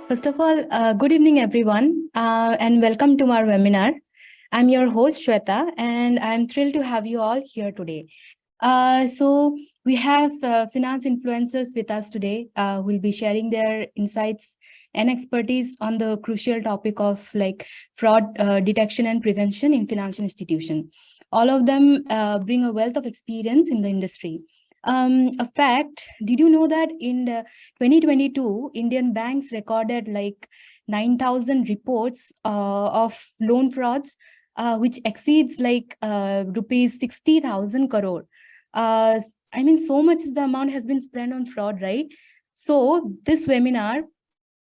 First of all, good evening, everyone, and welcome to our webinar. I'm your host, Shweta, and I'm thrilled to have you all here today. So we have finance influencers with us today who will be sharing their insights and expertise on the crucial topic of fraud detection and prevention in financial institutions. All of them bring a wealth of experience in the industry. A fact, did you know that in the 2022, Indian banks recorded 9,000 reports of loan frauds, which exceeds rupees 60,000 crore. I mean, so much the amount has been spent on fraud, right? So this webinar,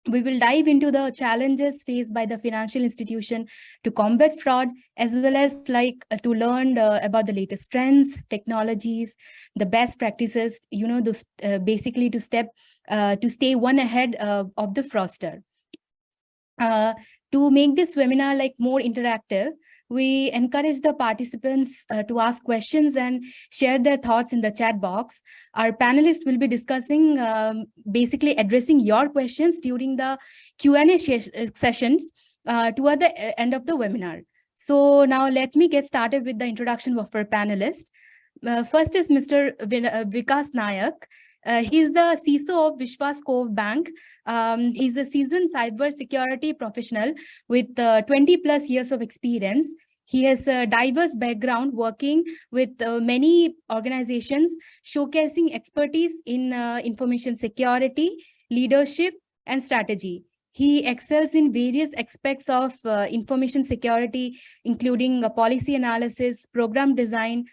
we will dive into the challenges faced by the financial institution to combat fraud, as well as to learn about the latest trends, technologies, the best practices, those basically to stay one ahead of the fraudster. To make this webinar more interactive, we encourage the participants to ask questions and share their thoughts in the chat box. Our panelists will be discussing, basically addressing your questions during the Q&A sessions toward the end of the webinar. So now let me get started with the introduction of our panelists. First is Mr. Vikas Nayak. He's the CISO of Vishwas Cove Bank. He's a seasoned cyber security professional with 20 plus years of experience. He has a diverse background working with many organizations, showcasing expertise in information security, leadership, and strategy. He excels in various aspects of information security, including policy analysis, program design,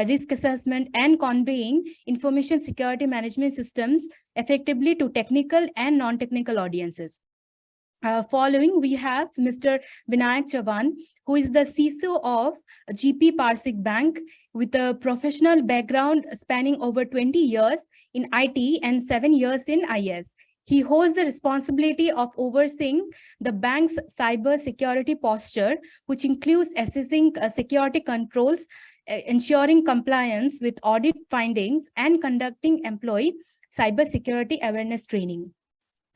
risk assessment, and conveying information security management systems effectively to technical and non-technical audiences. Following, we have Mr. Vinayak Chavan, who is the CISO of GP Parsik Bank with a professional background spanning over 20 years in IT and 7 years in IS. He holds the responsibility of overseeing the bank's cyber security posture, which includes assessing security controls, ensuring compliance with audit findings, and conducting employee cybersecurity awareness training.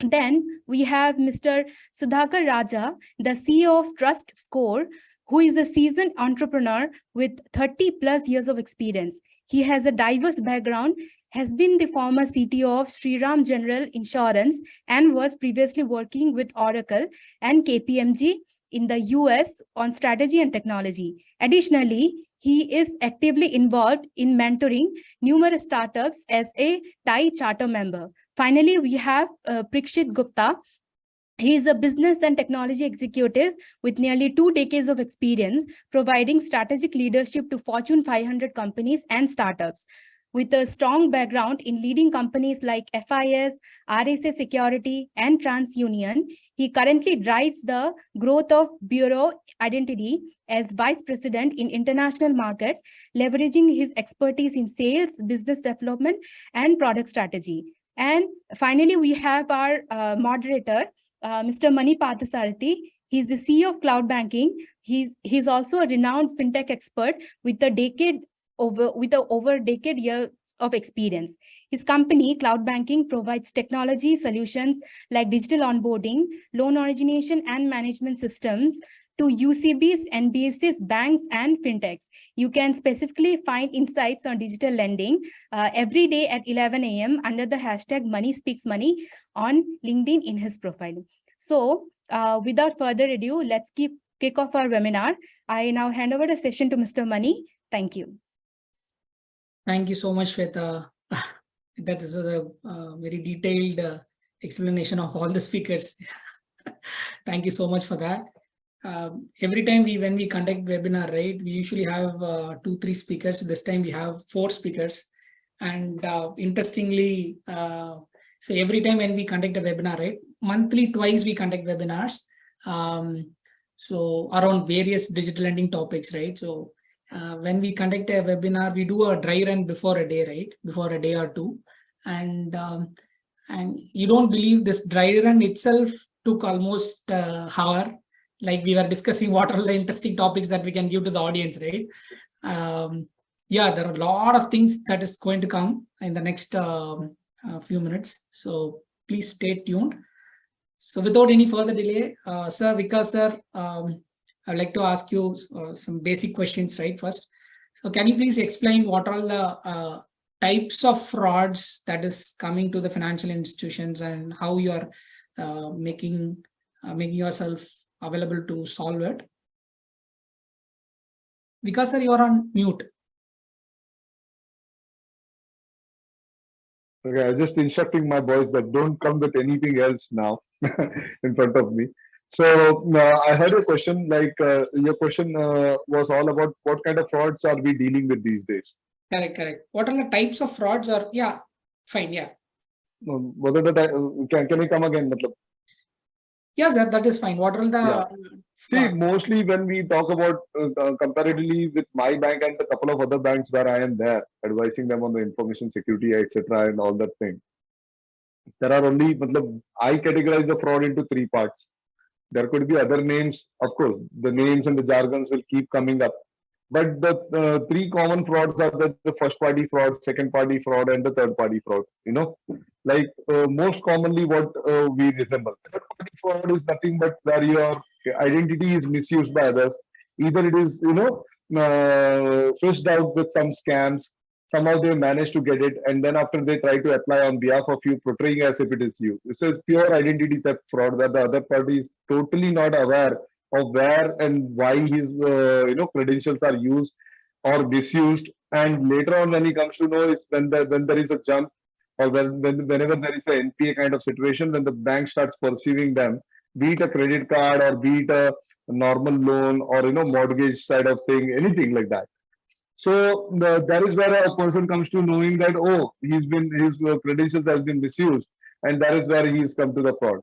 Then we have Mr. Sudhakar Raja, the CEO of Trust Score, who is a seasoned entrepreneur with 30 plus years of experience. He has a diverse background, has been the former CTO of Shriram General Insurance, and was previously working with Oracle and KPMG in the US on strategy and technology. Additionally, he is actively involved in mentoring numerous startups as a TIE charter member. Finally, we have Prikshit Gupta. He is a business and technology executive with nearly 2 decades of experience providing strategic leadership to Fortune 500 companies and startups. With a strong background in leading companies like FIS, RSA Security, and TransUnion, he currently drives the growth of Bureau Identity as Vice President in international markets, leveraging his expertise in sales, business development, and product strategy. And finally, we have our moderator, Mr. Mani Parthasarathy. He's the CEO of CloudBankin. He's also a renowned fintech expert with over a decade years of experience. His company, CloudBankin, provides technology solutions like digital onboarding, loan origination, and management systems to UCBs, NBFCs, banks, and fintechs. You can specifically find insights on digital lending every day at 11 a.m. under the hashtag MoneySpeaksMoney on LinkedIn in his profile. So without further ado, let's kick off our webinar. I now hand over the session to Mr. Mani. Thank you. Thank you so much, Shweta. That is a very detailed explanation of all the speakers. Thank you so much for that. Every time when we conduct webinar, right, we usually have 2-3 speakers. This time we have 4 speakers. And interestingly, so every time when we conduct a webinar, right, monthly twice we conduct webinars. So around various digital lending topics, right? So when we conduct a webinar, we do a dry run before a day, right? Before a day or two. And you don't believe this dry run itself took almost an hour. Like we were discussing what are the interesting topics that we can give to the audience, right? Yeah, there are a lot of things that is going to come in the next few minutes. So please stay tuned. So without any further delay, sir, Vikas sir, I'd like to ask you some basic questions, right? First, so can you please explain what are the types of frauds that is coming to the financial institutions and how you are making yourself available to solve it? Vikas sir, you are on mute. Okay, I'm just instructing my boys that don't come with anything else now in front of me. So I heard a question like your question was all about what kind of frauds are we dealing with these days? Correct. What are the types of frauds? Or yeah, fine, yeah. What are the can you come again? Matlab? Yes, that is fine. What are the See, mostly when we talk about comparatively with my bank and a couple of other banks where I am there, advising them on the information security, etc., and all that thing, there are only, I categorize the fraud into three parts. There could be other names, of course, the names and the jargons will keep coming up. But the three common frauds are the first party fraud, second party fraud, and the third party fraud. Like most commonly what we resemble. Third party fraud is nothing but where your identity is misused by others. Either it is, fished out with some scams, somehow they manage to get it, and then after they try to apply on behalf of you, portraying as if it is you. This is pure identity theft fraud where the other party is totally not aware of where and why his credentials are used or misused, and later on when he comes to know is when there is a jump or whenever there is a NPA kind of situation, when the bank starts pursuing them, be it a credit card or be it a normal loan or mortgage side of thing, anything like that. So that is where a person comes to knowing that, oh, his credentials has been misused, and that is where he has come to the fraud.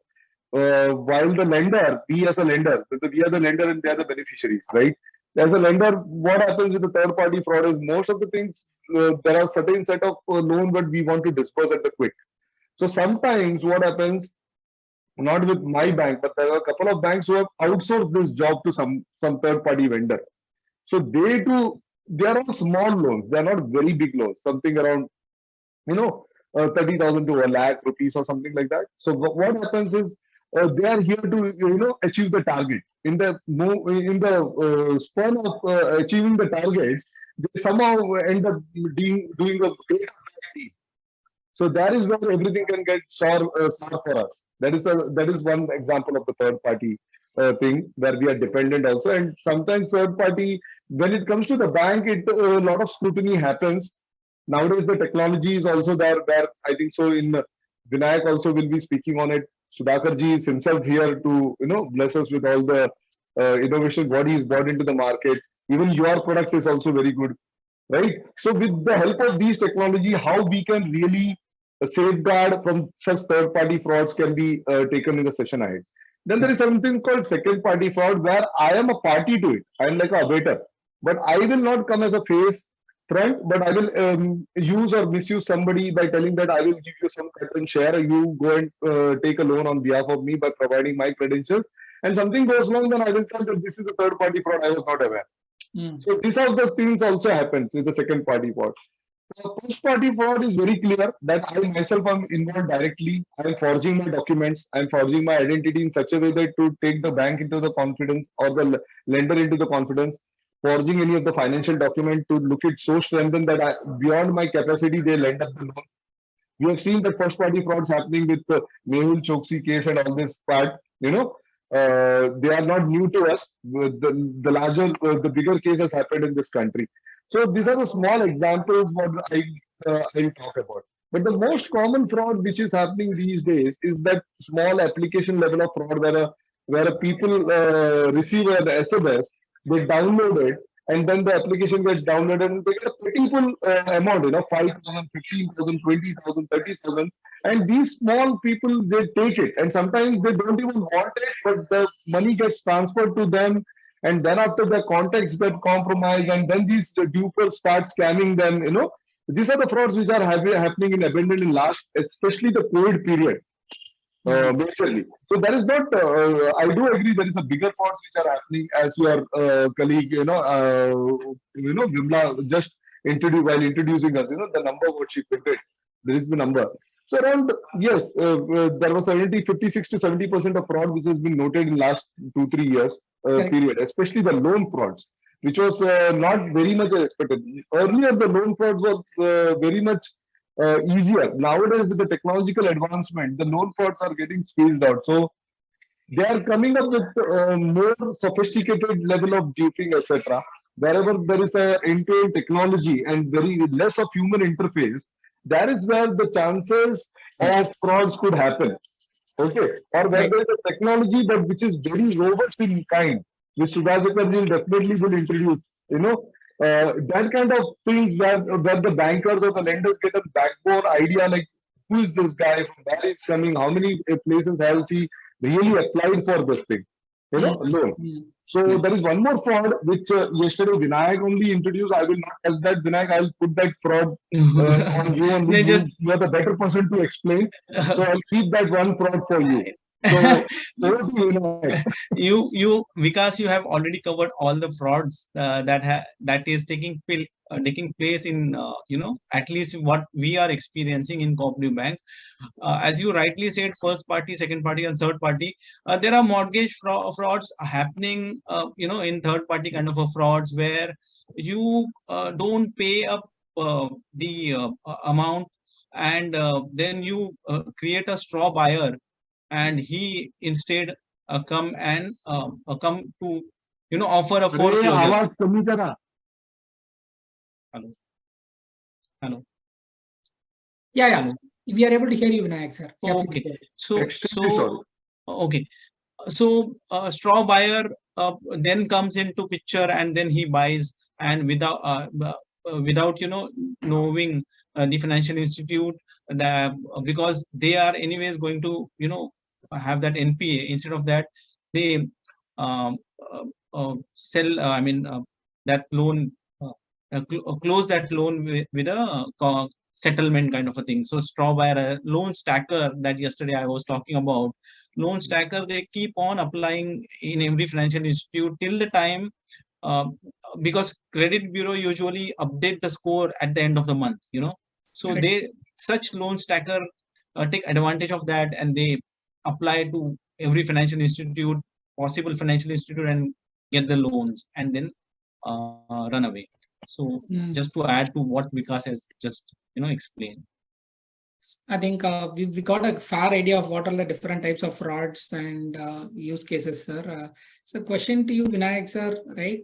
While the lender, we as a lender, we are the lender and they are the beneficiaries, right? As a lender, what happens with the third party fraud is most of the things, there are certain set of loans that we want to disperse at the quick. So sometimes what happens, not with my bank, but there are a couple of banks who have outsourced this job to some third party vendor. So they are all small loans. They are not very big loans, something around, 30,000 to a lakh rupees or something like that. So what happens is they are here to, achieve the target. In the span of achieving the targets, they somehow end up doing a great activity. So that is where everything can get sour for us. That is one example of the third party thing where we are dependent also. And sometimes third party, when it comes to the bank, a lot of scrutiny happens. Nowadays, the technology is also there. Where I think so. In Vinayak also will be speaking on it. Sudhakarji is himself here to bless us with all the innovation what he's brought into the market. Even your product is also very good, right? So with the help of these technology, how we can really safeguard from such third-party frauds can be taken in the session ahead. Then there is something called second-party fraud where I am a party to it. I am like a abater, but I will not come as a face front, but I will use or misuse somebody by telling that I will give you some cut and share. You go and take a loan on behalf of me by providing my credentials. And something goes wrong, then I will tell that this is a third-party fraud. I was not aware. So these are the things also happens with the second party fraud. First party fraud is very clear that I myself am involved directly. I am forging my documents. I am forging my identity in such a way that to take the bank into the confidence or the lender into the confidence, forging any of the financial document to look it so strengthened that beyond my capacity they lend up the loan. We have seen that first party frauds happening with the Mehul Choksi case and all this part. They are not new to us. The bigger cases happened in this country. So these are the small examples what I'll talk about. But the most common fraud which is happening these days is that small application level of fraud where a people receive an SMS, they download it, and then the application gets downloaded and they get a pretty amount, 5,000, 15,000, 20,000, 30,000. And these small people, they take it. And sometimes they don't even want it, but the money gets transferred to them. And then after the contacts get compromised, and then these dupers start scamming them, These are the frauds which are happening in abundance in last, especially the COVID period. Majorly. So there is not. I do agree there is a bigger frauds which are happening, as your colleague, Vimla just introduced while introducing us. The number what she quoted, there is the number. So around, yes, there was 56 to 70% of fraud which has been noted in last 2 3 years Correct. period, especially the loan frauds, which was not very much expected. Earlier, the loan frauds were very much easier. Nowadays, with the technological advancement, the loan frauds are getting squeezed out. So they are coming up with more sophisticated level of duping, etc. Wherever there is a end-to-end technology and very less of human interface, that is where the chances of frauds could happen. Okay, or where Right. there is a technology but which is very robust in kind, which Sudhakar will definitely will introduce. You know, that kind of things where the bankers or the lenders get a backbone idea like who is this guy, from where he's coming, how many places has he really applied for this thing, loan. Mm. So there is one more fraud which yesterday Vinayak only introduced. I will not touch that, Vinayak. I'll put that fraud on you only. No, just You are the better person to explain. So I'll keep that one fraud for you. So over to you, Vinayak. you Vikas, you have already covered all the frauds that is taking place in at least what we are experiencing in cooperative bank. As you rightly said, first party, second party, and third party. There are mortgage frauds happening, in third party kind of a frauds where you don't pay up the amount, and then you create a straw buyer, and he instead come to offer a अरे foreclosure. आवाज कमी करा. Hello, hello, Yeah, yeah. hello. We are able to hear you, Vinayak, sir. Yeah, please Okay, go ahead. Extremely sorry. okay, so straw buyer then comes into picture, and then he buys, and without knowing the financial institute, that because they are anyways going to have that NPA. Instead of that, they um, sell that loan, close that loan with a settlement kind of a thing. So straw buyer, loan stacker that yesterday I was talking about, loan stacker, they keep on applying in every financial institute till the time, uh, because credit bureau usually update the score at the end of the month, so Correct. such loan stacker take advantage of that, and they apply to every financial institute, possible financial institute, and get the loans, and then run away. So Mm. just to add to what Vikas has just explained. I think we got a fair idea of what are the different types of frauds and use cases, sir. So question to you, Vinayak, sir, right?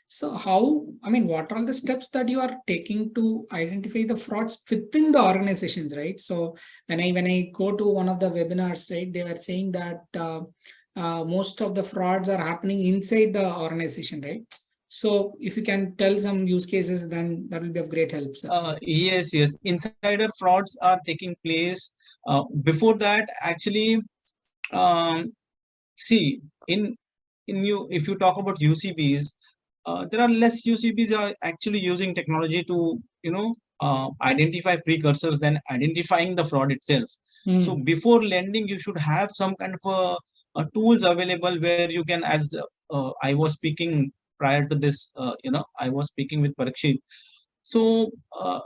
So what are the steps that you are taking to identify the frauds within the organizations, right? So when I go to one of the webinars, right, they were saying that most of the frauds are happening inside the organization, right? So if you can tell some use cases, then that will be of great help, sir. Yes. Insider frauds are taking place. Before that, actually, see, if you talk about UCBs, there are less UCBs are actually using technology to identify precursors than identifying the fraud itself. So before lending, you should have some kind of tools available where you can, as I was speaking prior to this, I was speaking with Parikshit. So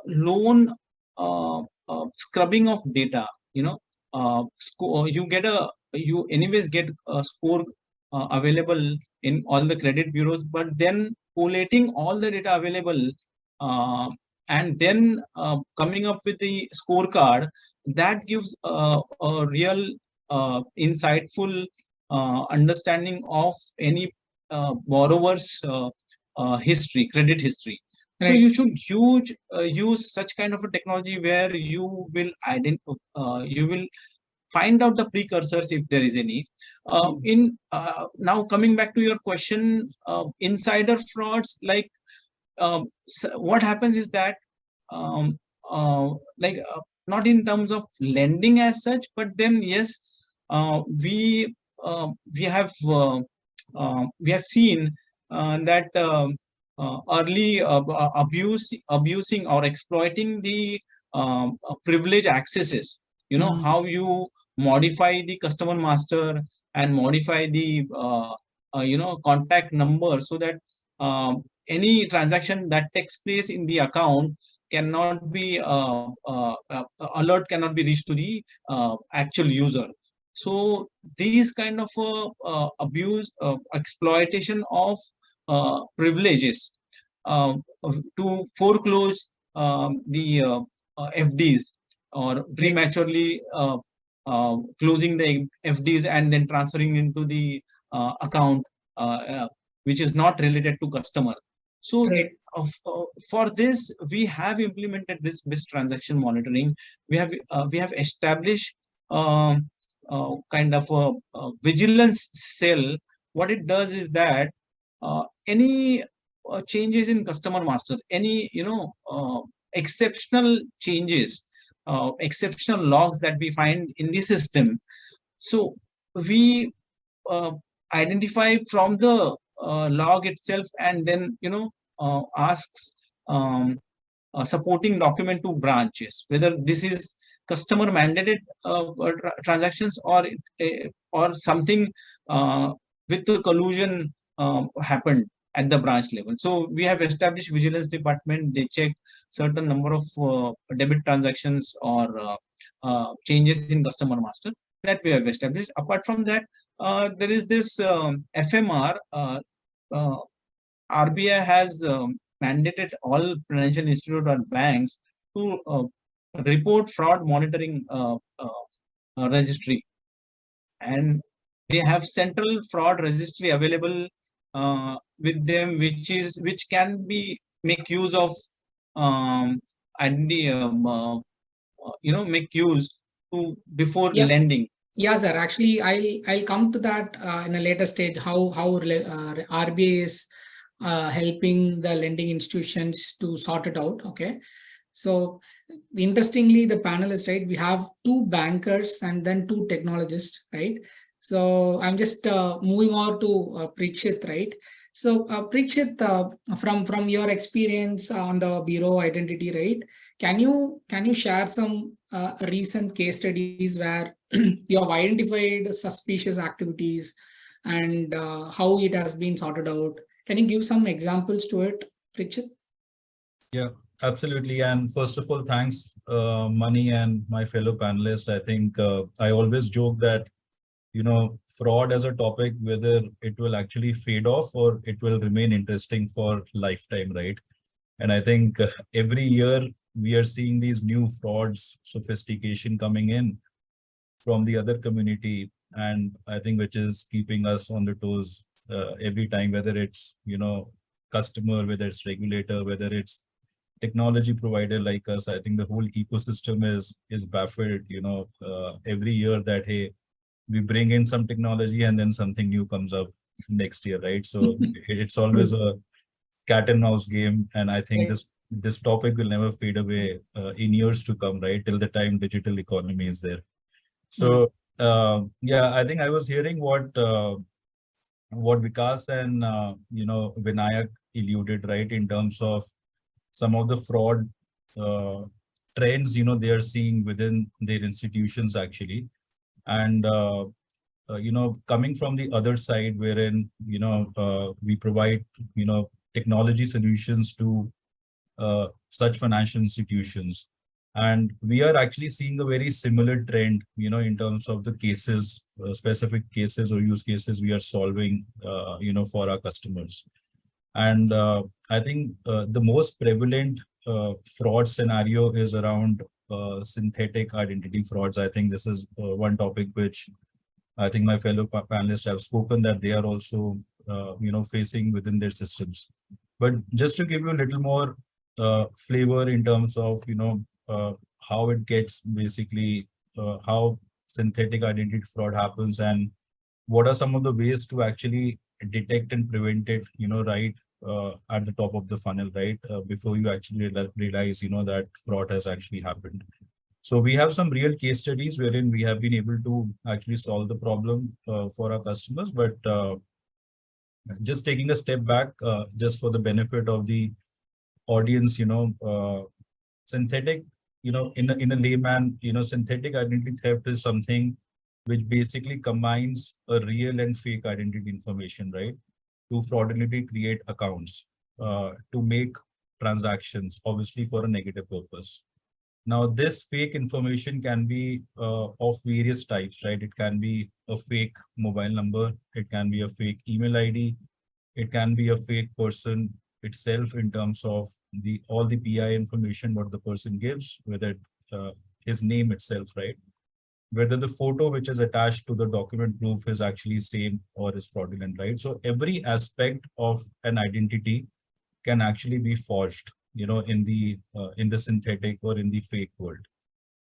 loan scrubbing of data, you anyways get a score available in all the credit bureaus, but then collating all the data available, uh, and then coming up with the scorecard that gives a real insightful understanding of any borrower's credit history. So Right. you should use such kind of a technology where you will you will find out the precursors if there is any. Now coming back to your question, insider frauds, like what happens is that, um, like not in terms of lending as such, but then yes, we have seen that early abusing or exploiting the privilege accesses. How you modify the customer master and modify the contact number, so that any transaction that takes place in the account cannot be alert cannot be reached to the actual user. So these kind of abuse, exploitation of privileges to foreclose the FDs, or prematurely closing the FDs and then transferring into the account which is not related to customer. So for this, we have implemented this BIS transaction monitoring. We have established kind of a vigilance cell. What it does is that any changes in customer master, any exceptional changes, exceptional logs that we find in the system, so we identify from the log itself, and then asks supporting document to branches, whether this is customer mandated transactions, or something with the collusion happened at the branch level. So we have established vigilance department. They check certain number of debit transactions or changes in customer master that we have established. Apart from that, there is this FMR. RBI has mandated all financial institute or banks to report fraud monitoring registry, and they have central fraud registry available with them, which can be make use of identity, make use to before lending. Yeah, sir. Actually, I'll come to that in a later stage. How RBI is helping the lending institutions to sort it out. Okay. So interestingly, the panel is right. We have 2 bankers and then 2 technologists, right? So I'm just moving on to Preekshit, right? So Preekshit, from your experience on the bureau identity, right? Can you share some recent case studies where you have identified suspicious activities and how it has been sorted out? Can you give some examples to it, Preekshit? Yeah, absolutely. And first of all, thanks, Mani and my fellow panelists. I think I always joke that, fraud as a topic, whether it will actually fade off or it will remain interesting for lifetime, right? And I think every year we are seeing these new frauds, sophistication coming in from the other community. And I think which is keeping us on the toes every time, whether it's, customer, whether it's regulator, whether it's technology provider like us. I think the whole ecosystem is baffled, every year that, hey, we bring in some technology and then something new comes up next year, right? So it's always a cat and mouse game. And I think this topic will never fade away in years to come, right? Till the time digital economy is there. So yeah, I think I was hearing what Vikas and Vinayak alluded, right, in terms of some of the fraud trends they are seeing within their institutions actually. And coming from the other side, wherein we provide technology solutions to such financial institutions, and we are actually seeing a very similar trend in terms of the cases, specific cases or use cases we are solving for our customers. And I think the most prevalent fraud scenario is around synthetic identity frauds. I think this is one topic which I think my fellow panelists have spoken that they are also facing within their systems. But just to give you a little more flavor in terms of how it gets basically how synthetic identity fraud happens and what are some of the ways to actually detect and prevent it right at the top of the funnel, right, before you actually realize that fraud has actually happened. So we have some real case studies wherein we have been able to actually solve the problem for our customers. But just taking a step back, just for the benefit of the audience, synthetic, in a layman, synthetic identity theft is something which basically combines a real and fake identity information, right, to fraudulently create accounts, to make transactions, obviously for a negative purpose. Now, this fake information can be of various types, right? It can be a fake mobile number. It can be a fake email ID. It can be a fake person itself in terms of all the PI information what the person gives, whether his name itself, right? Whether the photo which is attached to the document proof is actually same or is fraudulent, right? So every aspect of an identity can actually be forged, in the synthetic or in the fake world.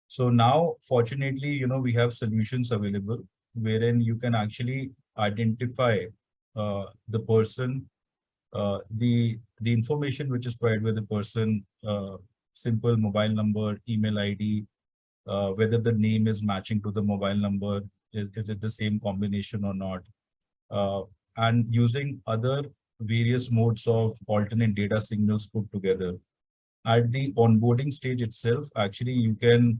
So now, fortunately, we have solutions available wherein you can actually identify the person, the information which is provided with the person, simple mobile number, email ID, whether the name is matching to the mobile number, is it the same combination or not, and using other various modes of alternate data signals put together. At the onboarding stage itself, actually, you can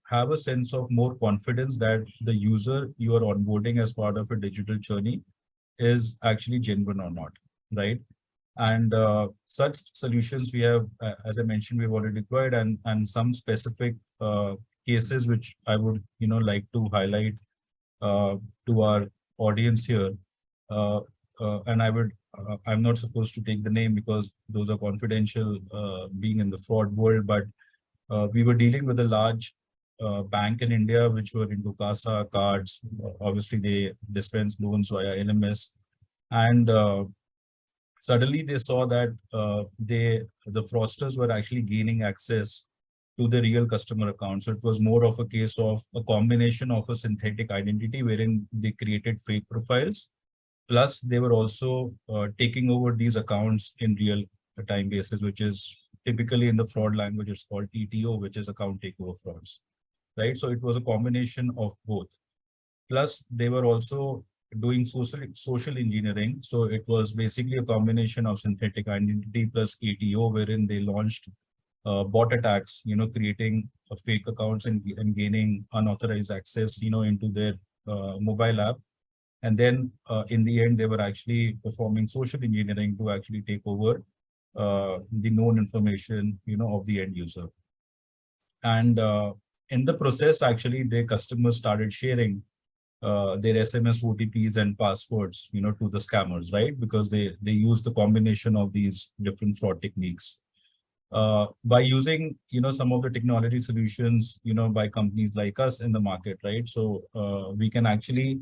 have a sense of more confidence that the user you are onboarding as part of a digital journey is actually genuine or not, right? And such solutions we have, as I mentioned, we've already deployed, and some specific cases which I would, like to highlight to our audience here. And I'm not supposed to take the name because those are confidential, being in the fraud world, but we were dealing with a large bank in India, which were into CASA cards. Obviously, they dispense loans via LMS. And suddenly they saw that the fraudsters were actually gaining access to the real customer account. So it was more of a case of a combination of a synthetic identity wherein they created fake profiles. Plus, they were also taking over these accounts in real time basis, which is typically in the fraud language, it's called TTO, which is account takeover frauds, right? So it was a combination of both. Plus, they were also doing social engineering. So it was basically a combination of synthetic identity plus ATO, wherein they launched bot attacks, creating fake accounts and gaining unauthorized access, into their mobile app. And then in the end, they were actually performing social engineering to actually take over the known information, of the end user. And in the process, actually, their customers started sharing their SMS, OTPs, and passwords, to the scammers, right? Because they use the combination of these different fraud techniques. By using, some of the technology solutions, by companies like us in the market, right? So we can actually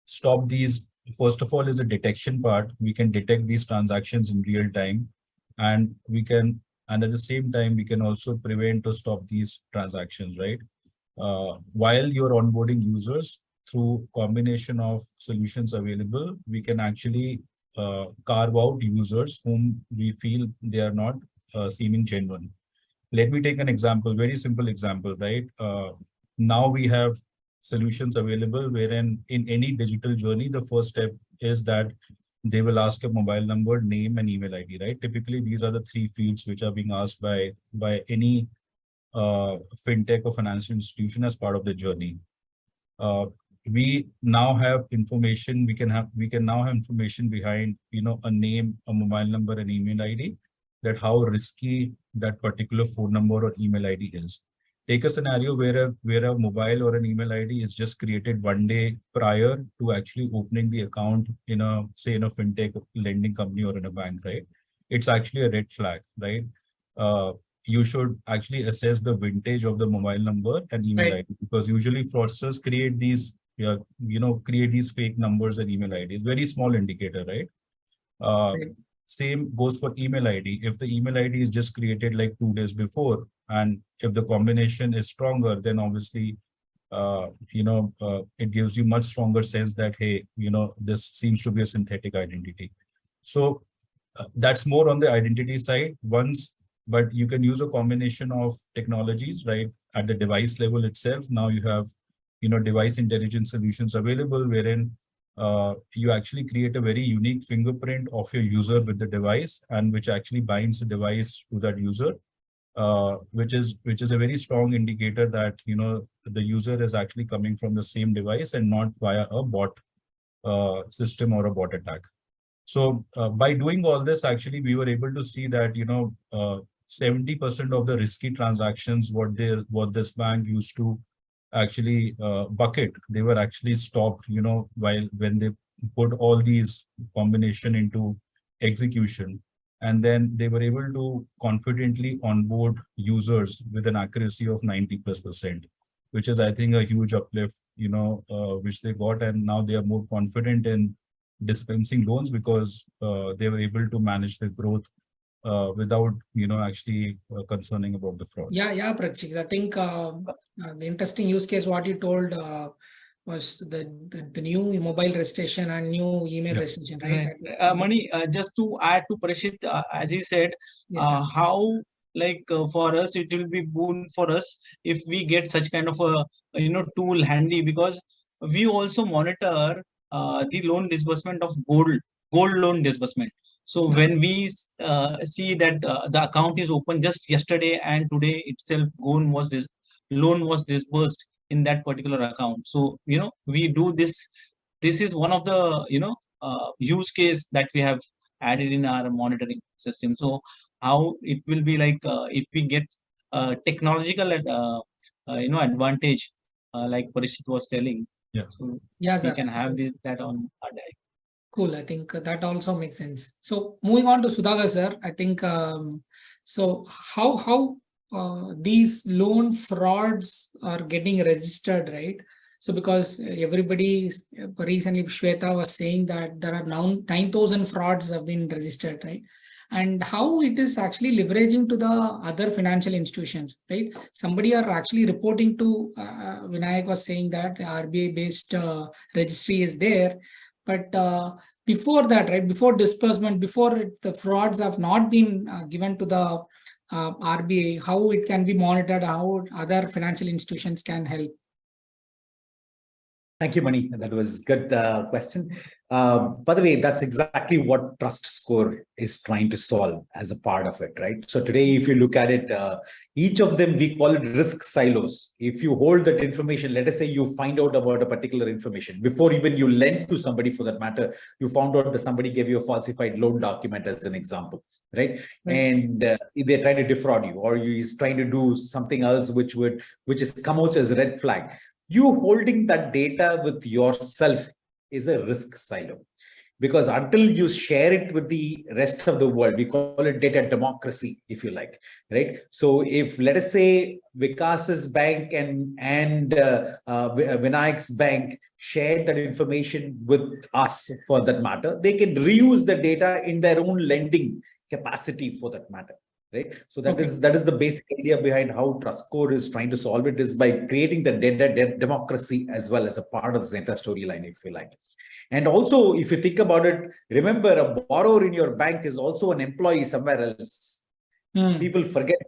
stop these. First of all, is the detection part. We can detect these transactions in real time, and at the same time, we can also prevent or stop these transactions, right? While you're onboarding users through combination of solutions available, we can actually carve out users whom we feel they are not seeming genuine. Let me take an example, very simple example, right? Now we have solutions available wherein in any digital journey, the first step is that they will ask a mobile number, name, and email ID, right? Typically, these are the three fields which are being asked by any fintech or financial institution as part of the journey. We now have information. We can now have information behind, a name, a mobile number, and email ID, that how risky that particular phone number or email ID is. Take a scenario where a mobile or an email ID is just created one day prior to actually opening the account in a fintech lending company or in a bank, right? It's actually a red flag, right? You should actually assess the vintage of the mobile number and email ID, because usually fraudsters create these, create these fake numbers and email IDs. Very small indicator, right? Same goes for email ID. If the email ID is just created like 2 days before, and if the combination is stronger, then obviously, it gives you much stronger sense that, hey, this seems to be a synthetic identity. So that's more on the identity side. But you can use a combination of technologies, right? At the device level itself, now you have, device intelligence solutions available wherein you actually create a very unique fingerprint of your user with the device, and which actually binds the device to that user, which is a very strong indicator that, the user is actually coming from the same device and not via a bot system or a bot attack. So by doing all this, actually, we were able to see that, 70% of the risky transactions, what this bank used to actually bucket, they were actually stopped, when they put all these combination into execution. And then they were able to confidently onboard users with an accuracy of 90+%, which is, I think, a huge uplift, which they got. And now they are more confident in dispensing loans because they were able to manage the growth without, actually concerning about the fraud. Yeah, Prakshit. I think the interesting use case what you told was the new mobile registration and new email registration, right? Mani, just to add to Parishit, as he said, Yes, sir. how for us it will be boon for us if we get such kind of a tool handy, because we also monitor the loan disbursement of gold loan disbursement. So when we see that the account is open just yesterday and today itself loan was disbursed in that particular account. So we do this. This is one of the use case that we have added in our monitoring system. So how it will be like if we get technological advantage, like Parishit was telling. Yeah. So Yeah, we sir. can have that on our diet. Cool. I think that also makes sense. So moving on to Sudhakar sir, I think so how these loan frauds are getting registered, right? So because everybody recently Shweta was saying that there are now 9,000 frauds have been registered, right? And how it is actually leveraging to the other financial institutions, right? Somebody are actually reporting to Vinayak was saying that RBI based registry is there. But before that, right, before disbursement, before the frauds have not been given to the RBI, how it can be monitored, how other financial institutions can help? Thank you, Mani. That was a good question. By the way, that's exactly what Trust Score is trying to solve as a part of it, right? So today, if you look at it, each of them, we call it risk silos. If you hold that information, let us say you find out about a particular information, before even you lend to somebody for that matter, you found out that somebody gave you a falsified loan document as an example, right? And they're trying to defraud you, or he's trying to do something else which is come out as a red flag. You holding that data with yourself is a risk silo, because until you share it with the rest of the world, we call it data democracy, if you like, right? So if, let us say, Vikas's bank and Vinayak's bank shared that information with us for that matter, they can reuse the data in their own lending capacity for that matter. Right. So that is the basic idea behind how Trust Score is trying to solve it, is by creating the data democracy as well as a part of the entire storyline, if you like. And also, if you think about it, remember, a borrower in your bank is also an employee somewhere else. People forget,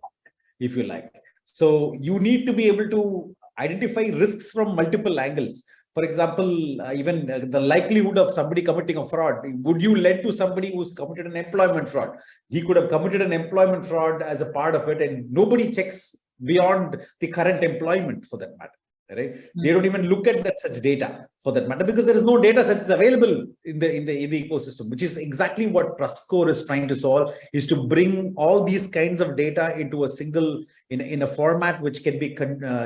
if you like. So you need to be able to identify risks from multiple angles. For example, even the likelihood of somebody committing a fraud. Would you lend to somebody who's committed an employment fraud? He could have committed an employment fraud as a part of it, and nobody checks beyond the current employment for that matter, right? They don't even look at that such data for that matter, because there is no data such available in the ecosystem, which is exactly what Trust Score is trying to solve, is to bring all these kinds of data into a single, in a format which can be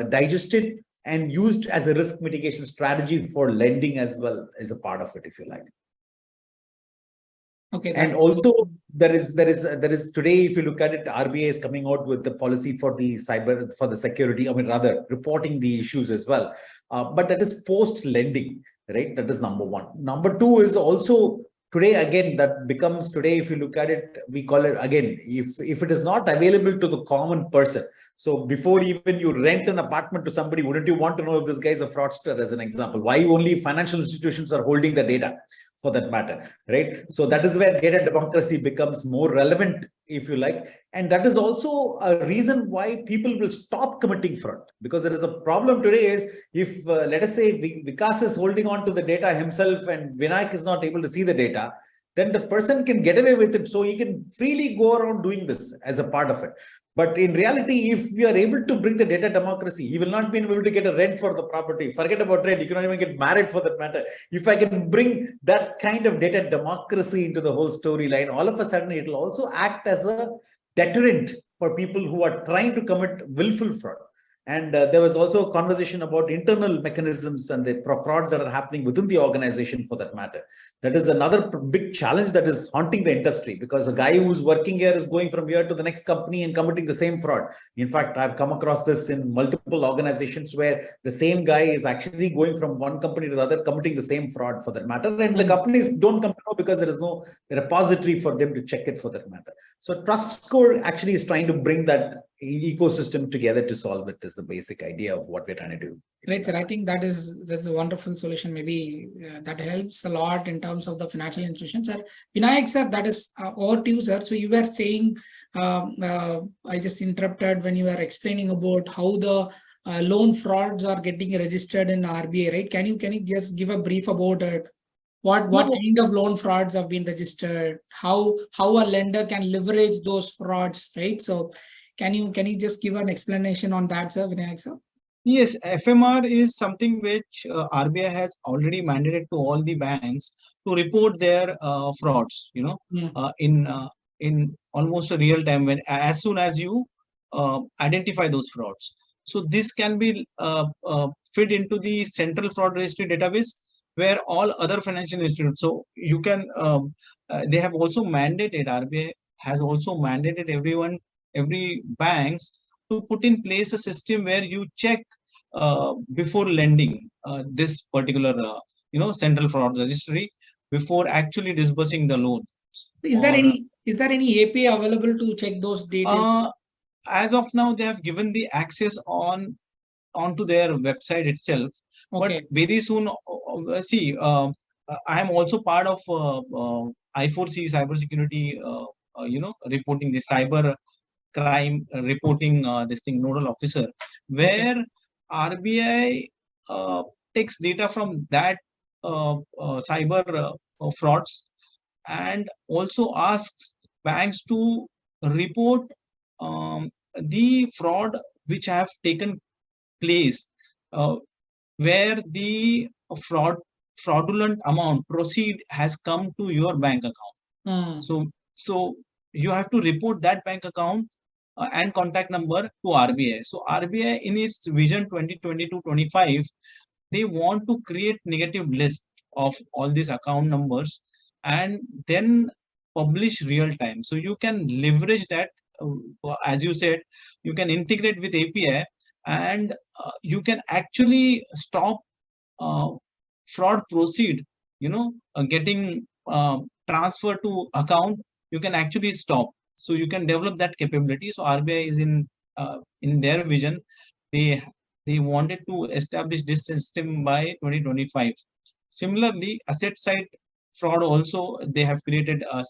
digested and used as a risk mitigation strategy for lending as well as a part of it, if you like. Okay. And also there is today, if you look at it, RBI is coming out with the policy for the security, rather reporting the issues as well. But that is post lending, right? That is number one. Number two is also today, again, that becomes today, if you look at it, we call it again, if it is not available to the common person. So before even you rent an apartment to somebody, wouldn't you want to know if this guy is a fraudster, as an example? Why only financial institutions are holding the data for that matter, right? So that is where data democracy becomes more relevant, if you like. And that is also a reason why people will stop committing fraud, because there is a problem today is, if let us say Vikas is holding on to the data himself and Vinayak is not able to see the data, then the person can get away with it. So he can freely go around doing this as a part of it. But in reality, if we are able to bring the data democracy, he will not be able to get a rent for the property. Forget about rent. You cannot even get married for that matter. If I can bring that kind of data democracy into the whole storyline, all of a sudden it will also act as a deterrent for people who are trying to commit willful fraud. And there was also a conversation about internal mechanisms and the frauds that are happening within the organization for that matter. That is another big challenge that is haunting the industry, because a guy who's working here is going from here to the next company and committing the same fraud. In fact, I've come across this in multiple organizations where the same guy is actually going from one company to the other, committing the same fraud for that matter. And the companies don't come to know because there is no repository for them to check it for that matter. So Trust Score actually is trying to bring that ecosystem together to solve it, is the basic idea of what we're trying to do. Great, sir. I think that's a wonderful solution. Maybe that helps a lot in terms of the financial institutions. Sir, Vinayak, sir, that is over to you, sir. So you were saying, I just interrupted when you were explaining about how the loan frauds are getting registered in RBI, right? Can you just give a brief about it? What kind of loan frauds have been registered? How a lender can leverage those frauds, right? So can you just give an explanation on that, sir, Vinayak, sir? Yes, FMR is something which RBI has already mandated to all the banks to report their frauds, in almost a real time, when as soon as you identify those frauds. So this can be fed into the central fraud registry database, where all other financial institutions. So you can, they have also mandated, RBI has also mandated every banks to put in place a system where you check before lending this particular central fraud registry before actually disbursing the loan. Is there any API available to check those data? As of now, they have given the access onto their website itself. Okay. But very soon, see, I am also part of I4C cybersecurity, reporting the cyber crime reporting this thing nodal officer, where RBI takes data from that cyber frauds, and also asks banks to report the fraud which have taken place, where the fraudulent amount proceed has come to your bank account. So you have to report that bank account and contact number to RBI. So RBI, in its vision 2022-25, they want to create negative list of all these account numbers and then publish real time. So you can leverage that, as you said, you can integrate with API, and you can actually stop fraud proceed, getting transfer to account. You can actually stop. So you can develop that capability. So RBI is in their vision, they wanted to establish this system by 2025. Similarly, asset side fraud also, they have created a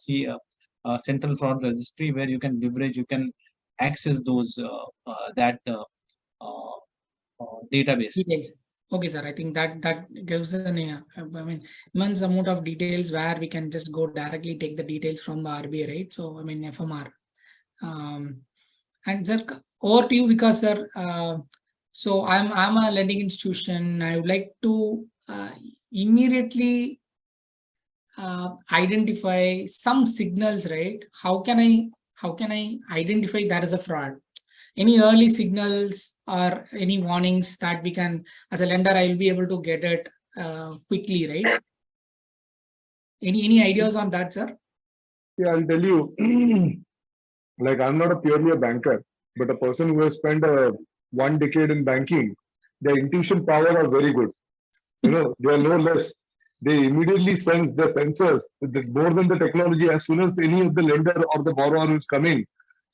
central fraud registry where you can leverage, you can access those database. Details. Okay, sir. I think that gives an immense amount of details where we can just go directly take the details from the RBI, right? So FMR. And sir, over to you, because sir, so I'm a lending institution. I would like to immediately identify some signals, right? How can I identify that as a fraud? Any early signals or any warnings that we can, as a lender, I will be able to get it quickly, right? Any ideas on that, sir? Yeah, I'll tell you. Like, I'm not purely a banker, but a person who has spent 1 decade in banking, their intuition power are very good. They are no less. They immediately sense the sensors, more than the technology. As soon as any of the lender or the borrower who's coming,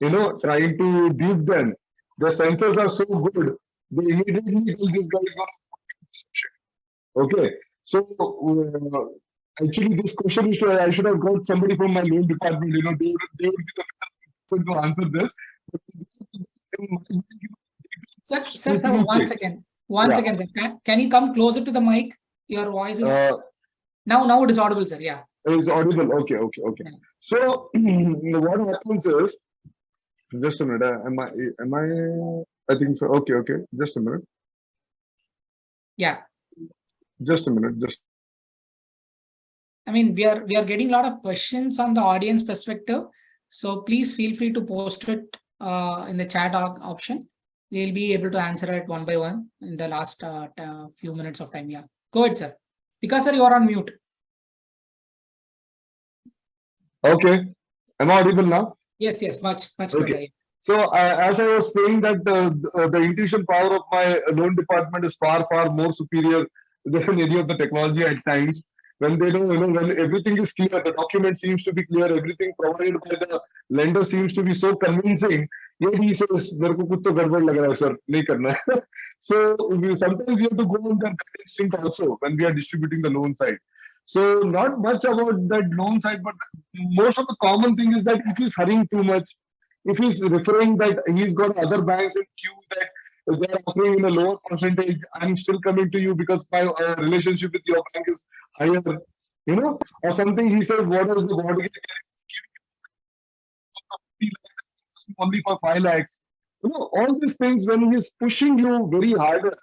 trying to dupe them, the sensors are so good, they immediately tell this guy is going to. Okay, so actually, this question is I should have got somebody from my loan department. They would be the person to answer this. Sir, one second. Can you come closer to the mic? Your voice is now it is audible, sir. Yeah. It is audible. Okay. Yeah. So what happens is, just a minute. Am I? I think so. Okay. Just a minute. Yeah. Just a minute. We are getting a lot of questions on the audience perspective. So please feel free to post it in the chat option. We'll be able to answer it one by one in the last few minutes of time. Yeah, go ahead, sir. Because sir, you are on mute. Okay. Am I audible now? Yes, much Okay. better. So as I was saying that the intuition power of my loan department is far more superior than any of the technology at times. When they know, when everything is clear, the document seems to be clear, everything provided by the lender seems to be so convincing. Yet he says, "मेरे को कुछ तो गड़बड़ लग रहा है, sir, नहीं करना है." So sometimes we have to go on that instinct also when we are distributing the loan side. So not much about that loan side, but most of the common thing is that if he's hurrying too much, if he's referring that he's got other banks in queue that they are offering in a lower percentage, I'm still coming to you because my relationship with your bank is higher, or something. He says, what is the mortgage only for 5 lakhs? All these things, when he's pushing you very harder,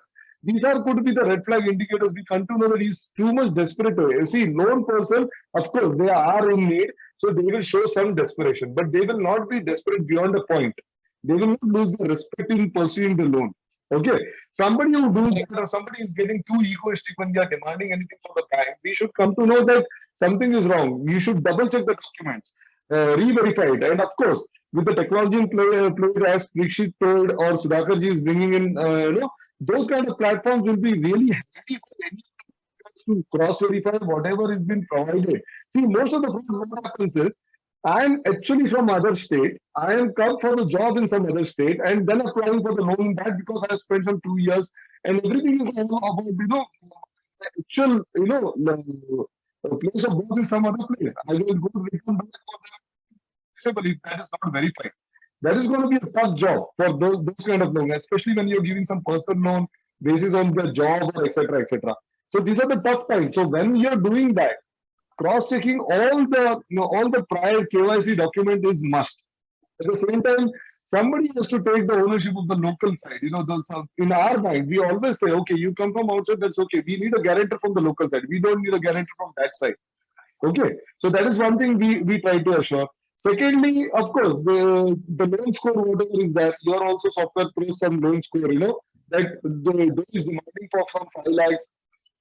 these are could be the red flag indicators. We come to know that he's too much desperate. You see, loan person, of course, they are in need, so they will show some desperation, but they will not be desperate beyond a point. They will not lose the respect in pursuing the loan. Okay, somebody who does that, or somebody is getting too egoistic when they are demanding anything from the bank, we should come to know that something is wrong. You should double check the documents, re-verify it, and of course, with the technology in place, as Prikshit told or Sudhakarji is bringing in, those kind of platforms will be really handy for any to cross-verify whatever has been provided. See, most of the fraud what happens is, I am actually from other state. I am come for the job in some other state and then applying for the loan back because I have spent some 2 years and everything is all about, the actual, the place of birth is some other place. I will go to return back for the if that is not verified. That is going to be a tough job for those kind of loans, especially when you're giving some personal loan basis on the job or etc. etc. So these are the tough times. So when you're doing that, cross-checking all the prior KYC document is must. At the same time, somebody has to take the ownership of the local side. In our bank, we always say, okay, you come from outside, that's okay. We need a guarantor from the local side. We don't need a guarantor from that side. Okay, so that is one thing we try to assure. Secondly, of course, the loan score, whatever is that, your also software throws some loan score, that those demanding for from 5 lakhs,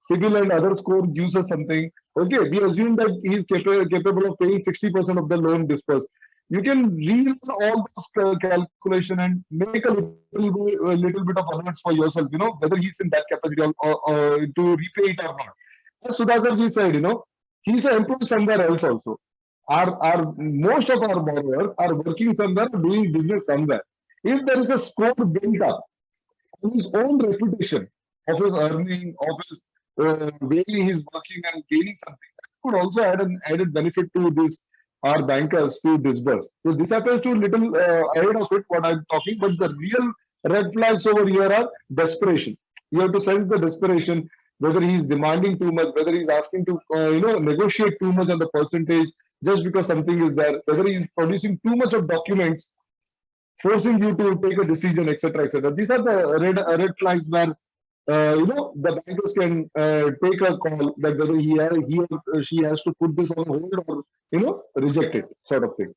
civil and other score gives us something. Okay, we assume that he is capable of paying 60% of the loan disbursed. You can rerun all those calculation and make a little bit of alerts for yourself, whether he's in that capacity or to repay it or not. As Sudhakarji said, he's an employee somewhere else also. Most of our borrowers are working somewhere, doing business somewhere. If there is a score built up on his own reputation of his earning, of his way he's working and gaining something, that could also add an added benefit to this our bankers to disburse. So this happens to little ahead of it what I'm talking, but the real red flags over here are desperation. You have to sense the desperation, whether he's demanding too much, whether he's asking to negotiate too much on the percentage just because something is there, whether he's producing too much of documents, forcing you to take a decision, etc., etc. These are the red flags where the bankers can take a call that whether he or she has to put this on hold or reject it, sort of thing.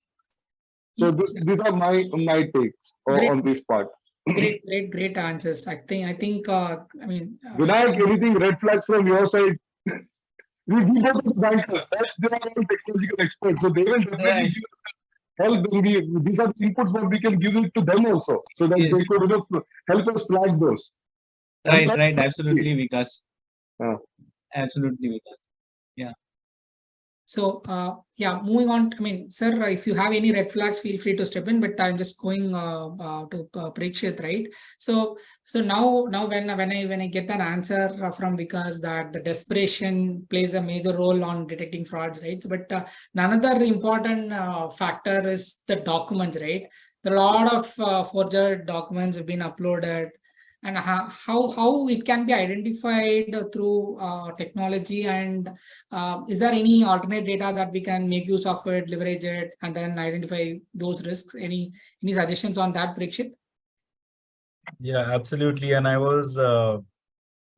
So these are my takes on this part. Great answers. I think. Vinayak, anything red flags from your side? We go to the bankers. They are all technological experts, so they will definitely help. These are the inputs, but we can give it to them also, so that they could help us flag those. Right. Absolutely, Vikas. Absolutely, Vikas. Yeah. So, moving on. Sir, if you have any red flags, feel free to step in. But I'm just going to Prikshit, right? So now when I get an answer from Vikas that the desperation plays a major role on detecting frauds, right? But another important factor is the documents, right? There are a lot of forged documents have been uploaded. And how it can be identified through technology, and is there any alternate data that we can make use of it, leverage it, and then identify those risks? Any suggestions on that, Prikshit? Yeah, absolutely. And I was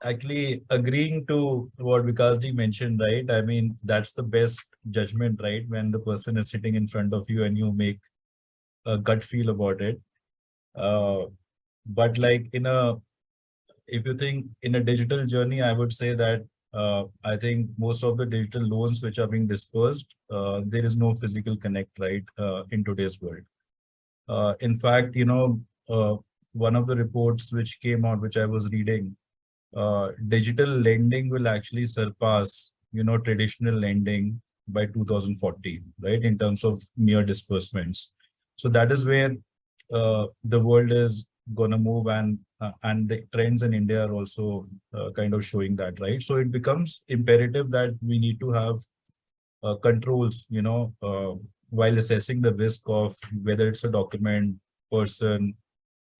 actually agreeing to what Vikasji mentioned, right? I mean, that's the best judgment, right? When the person is sitting in front of you and you make a gut feel about it. But like if you think in a digital journey, I would say that I think most of the digital loans which are being dispersed, there is no physical connect, right, in today's world. In fact, one of the reports which came out, which I was reading, digital lending will actually surpass, traditional lending by 2040, right, in terms of mere disbursements. So that is where the world is going to move, and the trends in India are also kind of showing that, right? So it becomes imperative that we need to have controls, while assessing the risk of whether it's a document, person,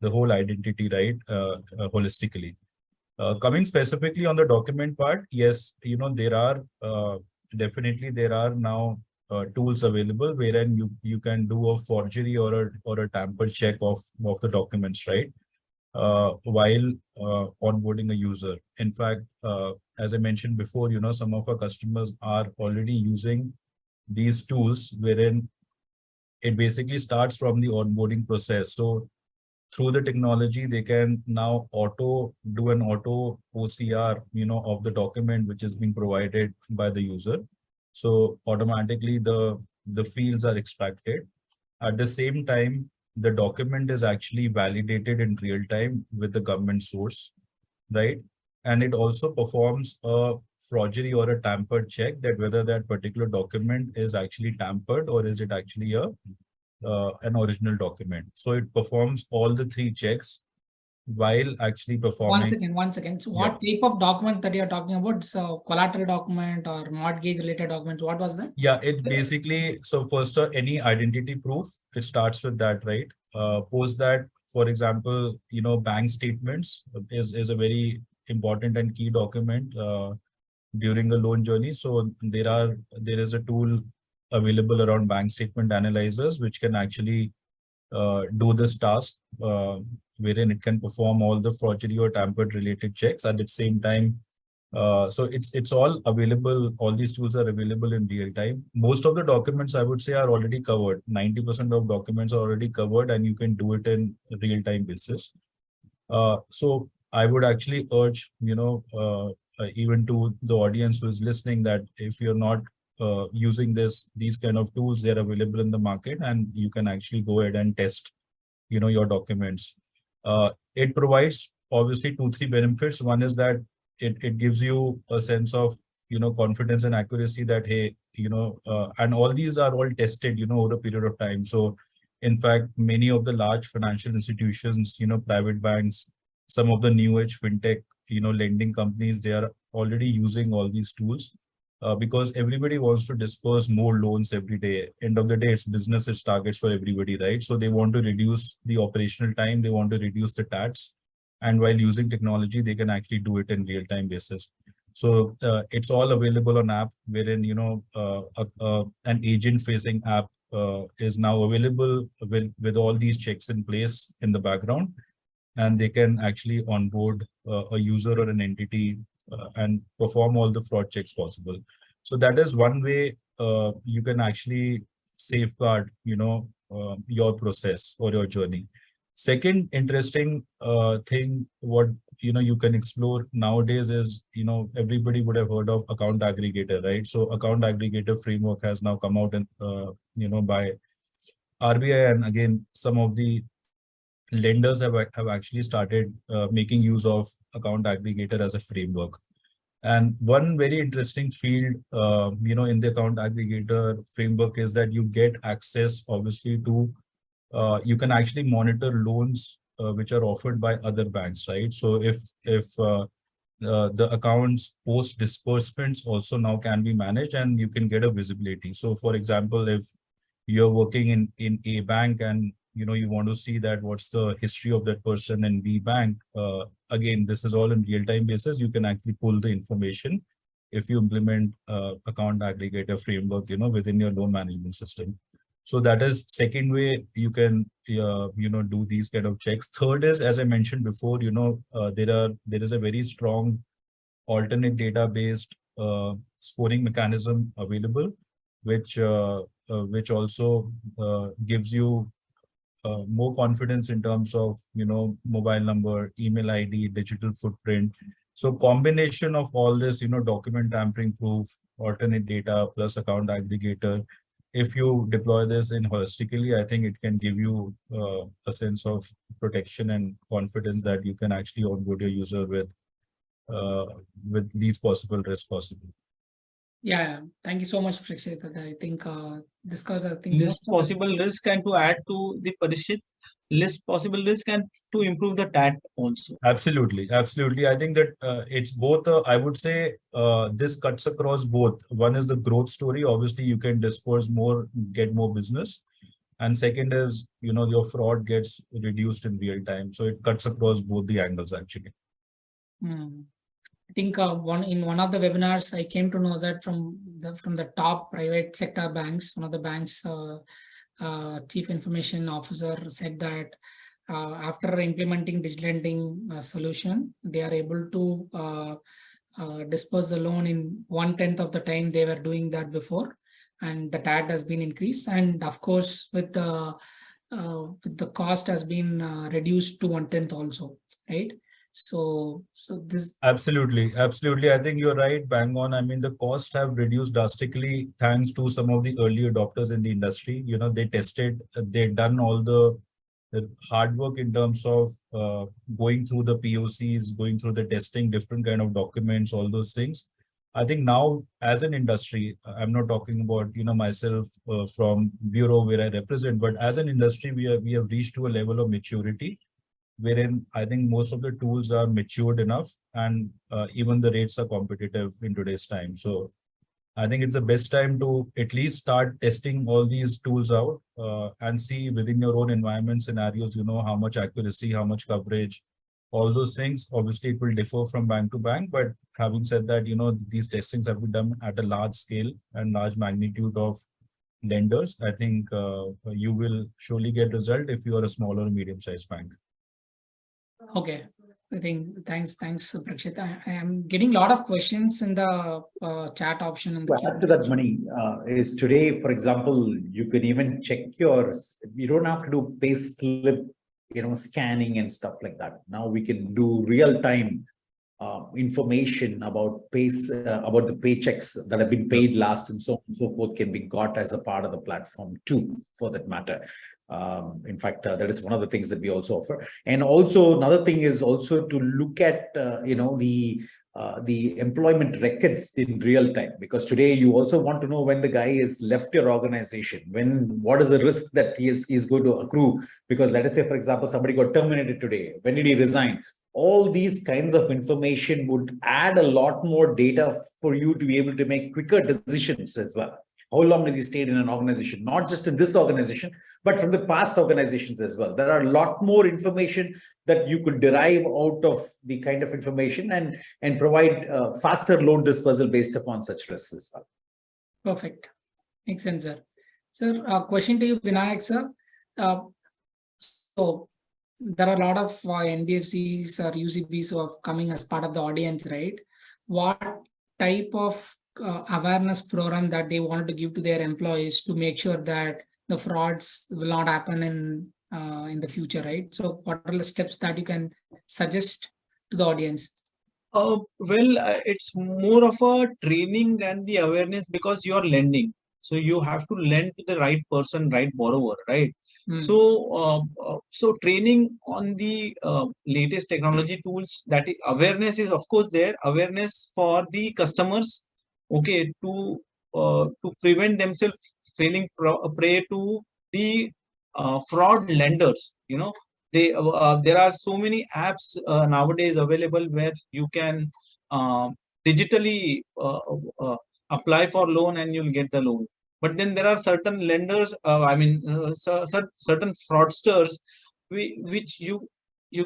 the whole identity, right, holistically. Coming specifically on the document part, yes, there are definitely there are now tools available wherein you can do a forgery or a tamper check of the documents, right, while onboarding a user. In fact, as I mentioned before, some of our customers are already using these tools wherein it basically starts from the onboarding process. So through the technology, they can now do an auto OCR, of the document which is being provided by the user. So automatically the fields are extracted. At the same time, the document is actually validated in real time with the government source, right? And it also performs a forgery or a tampered check that whether that particular document is actually tampered or is it actually an original document. So it performs all the three checks while actually performing. One second. So what type of document that you're talking about? So collateral document or mortgage related documents, what was that? Yeah, it basically, so first any identity proof, it starts with that, right? Post that, for example, bank statements is a very important and key document during the loan journey. So there is a tool available around bank statement analyzers, which can actually do this task, wherein it can perform all the forgery or tampered related checks at the same time. So it's all available. All these tools are available in real time. Most of the documents, I would say, are already covered. 90% of documents are already covered, and you can do it in real time basis. So I would actually urge, even to the audience who is listening, that if you're not using these kind of tools, they're available in the market, and you can actually go ahead and test, your documents. It provides obviously 2-3 benefits. One is that it gives you a sense of, confidence and accuracy that, hey, and all these are all tested, over a period of time. So in fact, many of the large financial institutions, private banks, some of the new age fintech, lending companies, they are already using all these tools because everybody wants to disperse more loans every day. End of the day, it's business, it's targets for everybody, right? So they want to reduce the operational time, they want to reduce the tax. And while using technology, they can actually do it in real-time basis. So it's all available on app, wherein, an agent-facing app is now available with all these checks in place in the background. And they can actually onboard a user or an entity and perform all the fraud checks possible. So that is one way you can actually safeguard, your process or your journey. Second interesting thing, what you can explore nowadays is, everybody would have heard of account aggregator, right? So account aggregator framework has now come out and by RBI, and again some of the lenders have actually started making use of account aggregator as a framework. And one very interesting field, in the account aggregator framework is that you get access, obviously, to you can actually monitor loans which are offered by other banks, right? So if the accounts post disbursements also now can be managed, and you can get a visibility. So for example, if you're working in A bank and you want to see that what's the history of that person in B bank, again, this is all in real-time basis. You can actually pull the information if you implement account aggregator framework, within your loan management system. So that is second way you can, do these kind of checks. Third is, as I mentioned before, there is a very strong alternate data-based scoring mechanism available, which also gives you more confidence in terms of, mobile number, email ID, digital footprint. So combination of all this, document tampering proof, alternate data plus account aggregator. If you deploy this in holistically, I think it can give you a sense of protection and confidence that you can actually onboard your user with least possible risk possible. Yeah, thank you so much, Prakshit. I think this cause I think List possible risk, and to add to the Parishit, list possible risk and to improve the TAT also. Absolutely. I think that it's both. I would say this cuts across both. One is the growth story. Obviously, you can disperse more, get more business. And second is, your fraud gets reduced in real time. So it cuts across both the angles actually. I think in one of the webinars, I came to know that from the top private sector banks, one of the banks chief information officer said that after implementing digital lending solution, they are able to disperse the loan in 1/10 of the time they were doing that before, and the TAT has been increased, and of course with the cost has been reduced to 1/10 also, right? So this Absolutely. I think you're right, bang on. I mean, the costs have reduced drastically thanks to some of the early adopters in the industry. They tested, they've done all the hard work in terms of going through the POCs, going through the testing, different kind of documents, all those things. I think now as an industry, I'm not talking about, myself from bureau where I represent, but as an industry, we have reached to a level of maturity wherein I think most of the tools are matured enough, and even the rates are competitive in today's time. So I think it's the best time to at least start testing all these tools out and see within your own environment scenarios, how much accuracy, how much coverage, all those things. Obviously, it will differ from bank to bank, but having said that, these testings have been done at a large scale and large magnitude of lenders. I think you will surely get result if you are a small or medium-sized bank. okay. I think thanks, Prakshit. I am getting a lot of questions in the chat option. And to add to that, money is today, for example, you can even check you don't have to do pay slip, scanning and stuff like that. Now we can do real time information about about the paychecks that have been paid last and so on and so forth can be got as a part of the platform too, for that matter. In fact, that is one of the things that we also offer. And also another thing is also to look at, the employment records in real time, because today you also want to know when the guy has left your organization, what is the risk that he is going to accrue, because let us say, for example, somebody got terminated today. When did he resign? All these kinds of information would add a lot more data for you to be able to make quicker decisions as well. How long has he stayed in an organization, not just in this organization, but from the past organizations as well. There are a lot more information that you could derive out of the kind of information and provide faster loan dispersal based upon such risks as well. Perfect. Makes sense, sir. Sir, question to you, Vinayak, sir. So there are a lot of NBFCs or UCBs who are coming as part of the audience, right? What type of awareness program that they wanted to give to their employees to make sure that the frauds will not happen in the future, right? So what are the steps that you can suggest to the audience? Well, it's more of a training than the awareness, because you are lending. So you have to lend to the right person, right borrower, right? So, so training on the latest technology tools, that awareness is of course there. Awareness for the customers, okay, to prevent themselves falling prey to the fraud lenders. There are so many apps nowadays available where you can digitally apply for loan and you'll get the loan. But then there are certain lenders, certain fraudsters, which you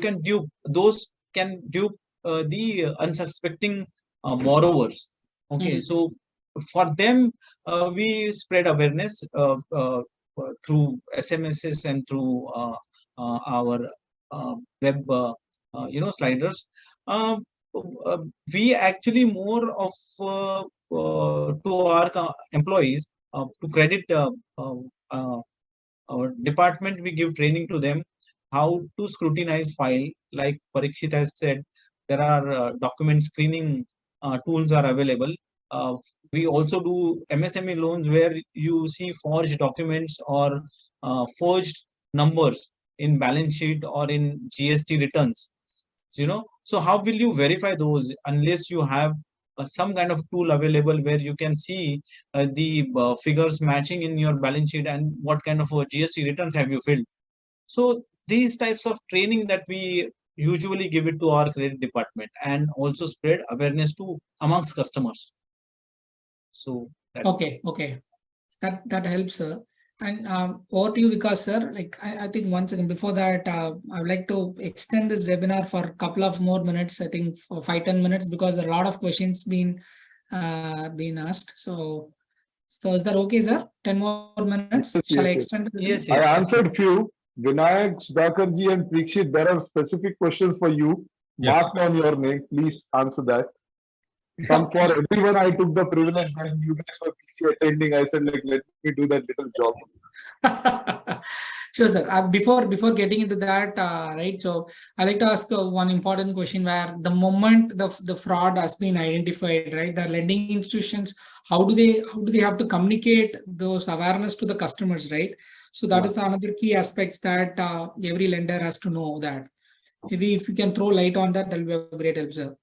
can dupe. Those can dupe the unsuspecting borrowers. Okay, so for them, we spread awareness through SMSs and through our web, sliders. We actually more of to our employees to credit our department, we give training to them how to scrutinize file. Like Parikshit has said, there are document screening tools are available. We also do MSME loans where you see forged documents or forged numbers in balance sheet or in GST returns. So how will you verify those unless you have some kind of tool available where you can see the figures matching in your balance sheet and what kind of GST returns have you filled? So these types of training that we usually give it to our credit department and also spread awareness to amongst customers. So Okay. That helps, sir. And over to you, Vikas, sir. Like I think once again, before that, I would like to extend this webinar for a couple of more minutes. I think for 5-10 minutes, because there are a lot of questions being asked. So is that okay, sir? 10 more minutes. Shall I extend the webinar? yes, I yes. answered few. Vinayak, Sudhakarji, and Preekshit, there are specific questions for you. Yeah. Mark on your name. Please answer that. Some for everyone, I took the privilege when you guys were busy attending. I said, like, let me do that little job. Sure, sir. Before getting into that, right? So I like to ask one important question: where the moment the fraud has been identified, right? The lending institutions, how do they have to communicate those awareness to the customers, right? So that is another key aspects that every lender has to know that. Maybe if you can throw light on that, that will be a great help, sir.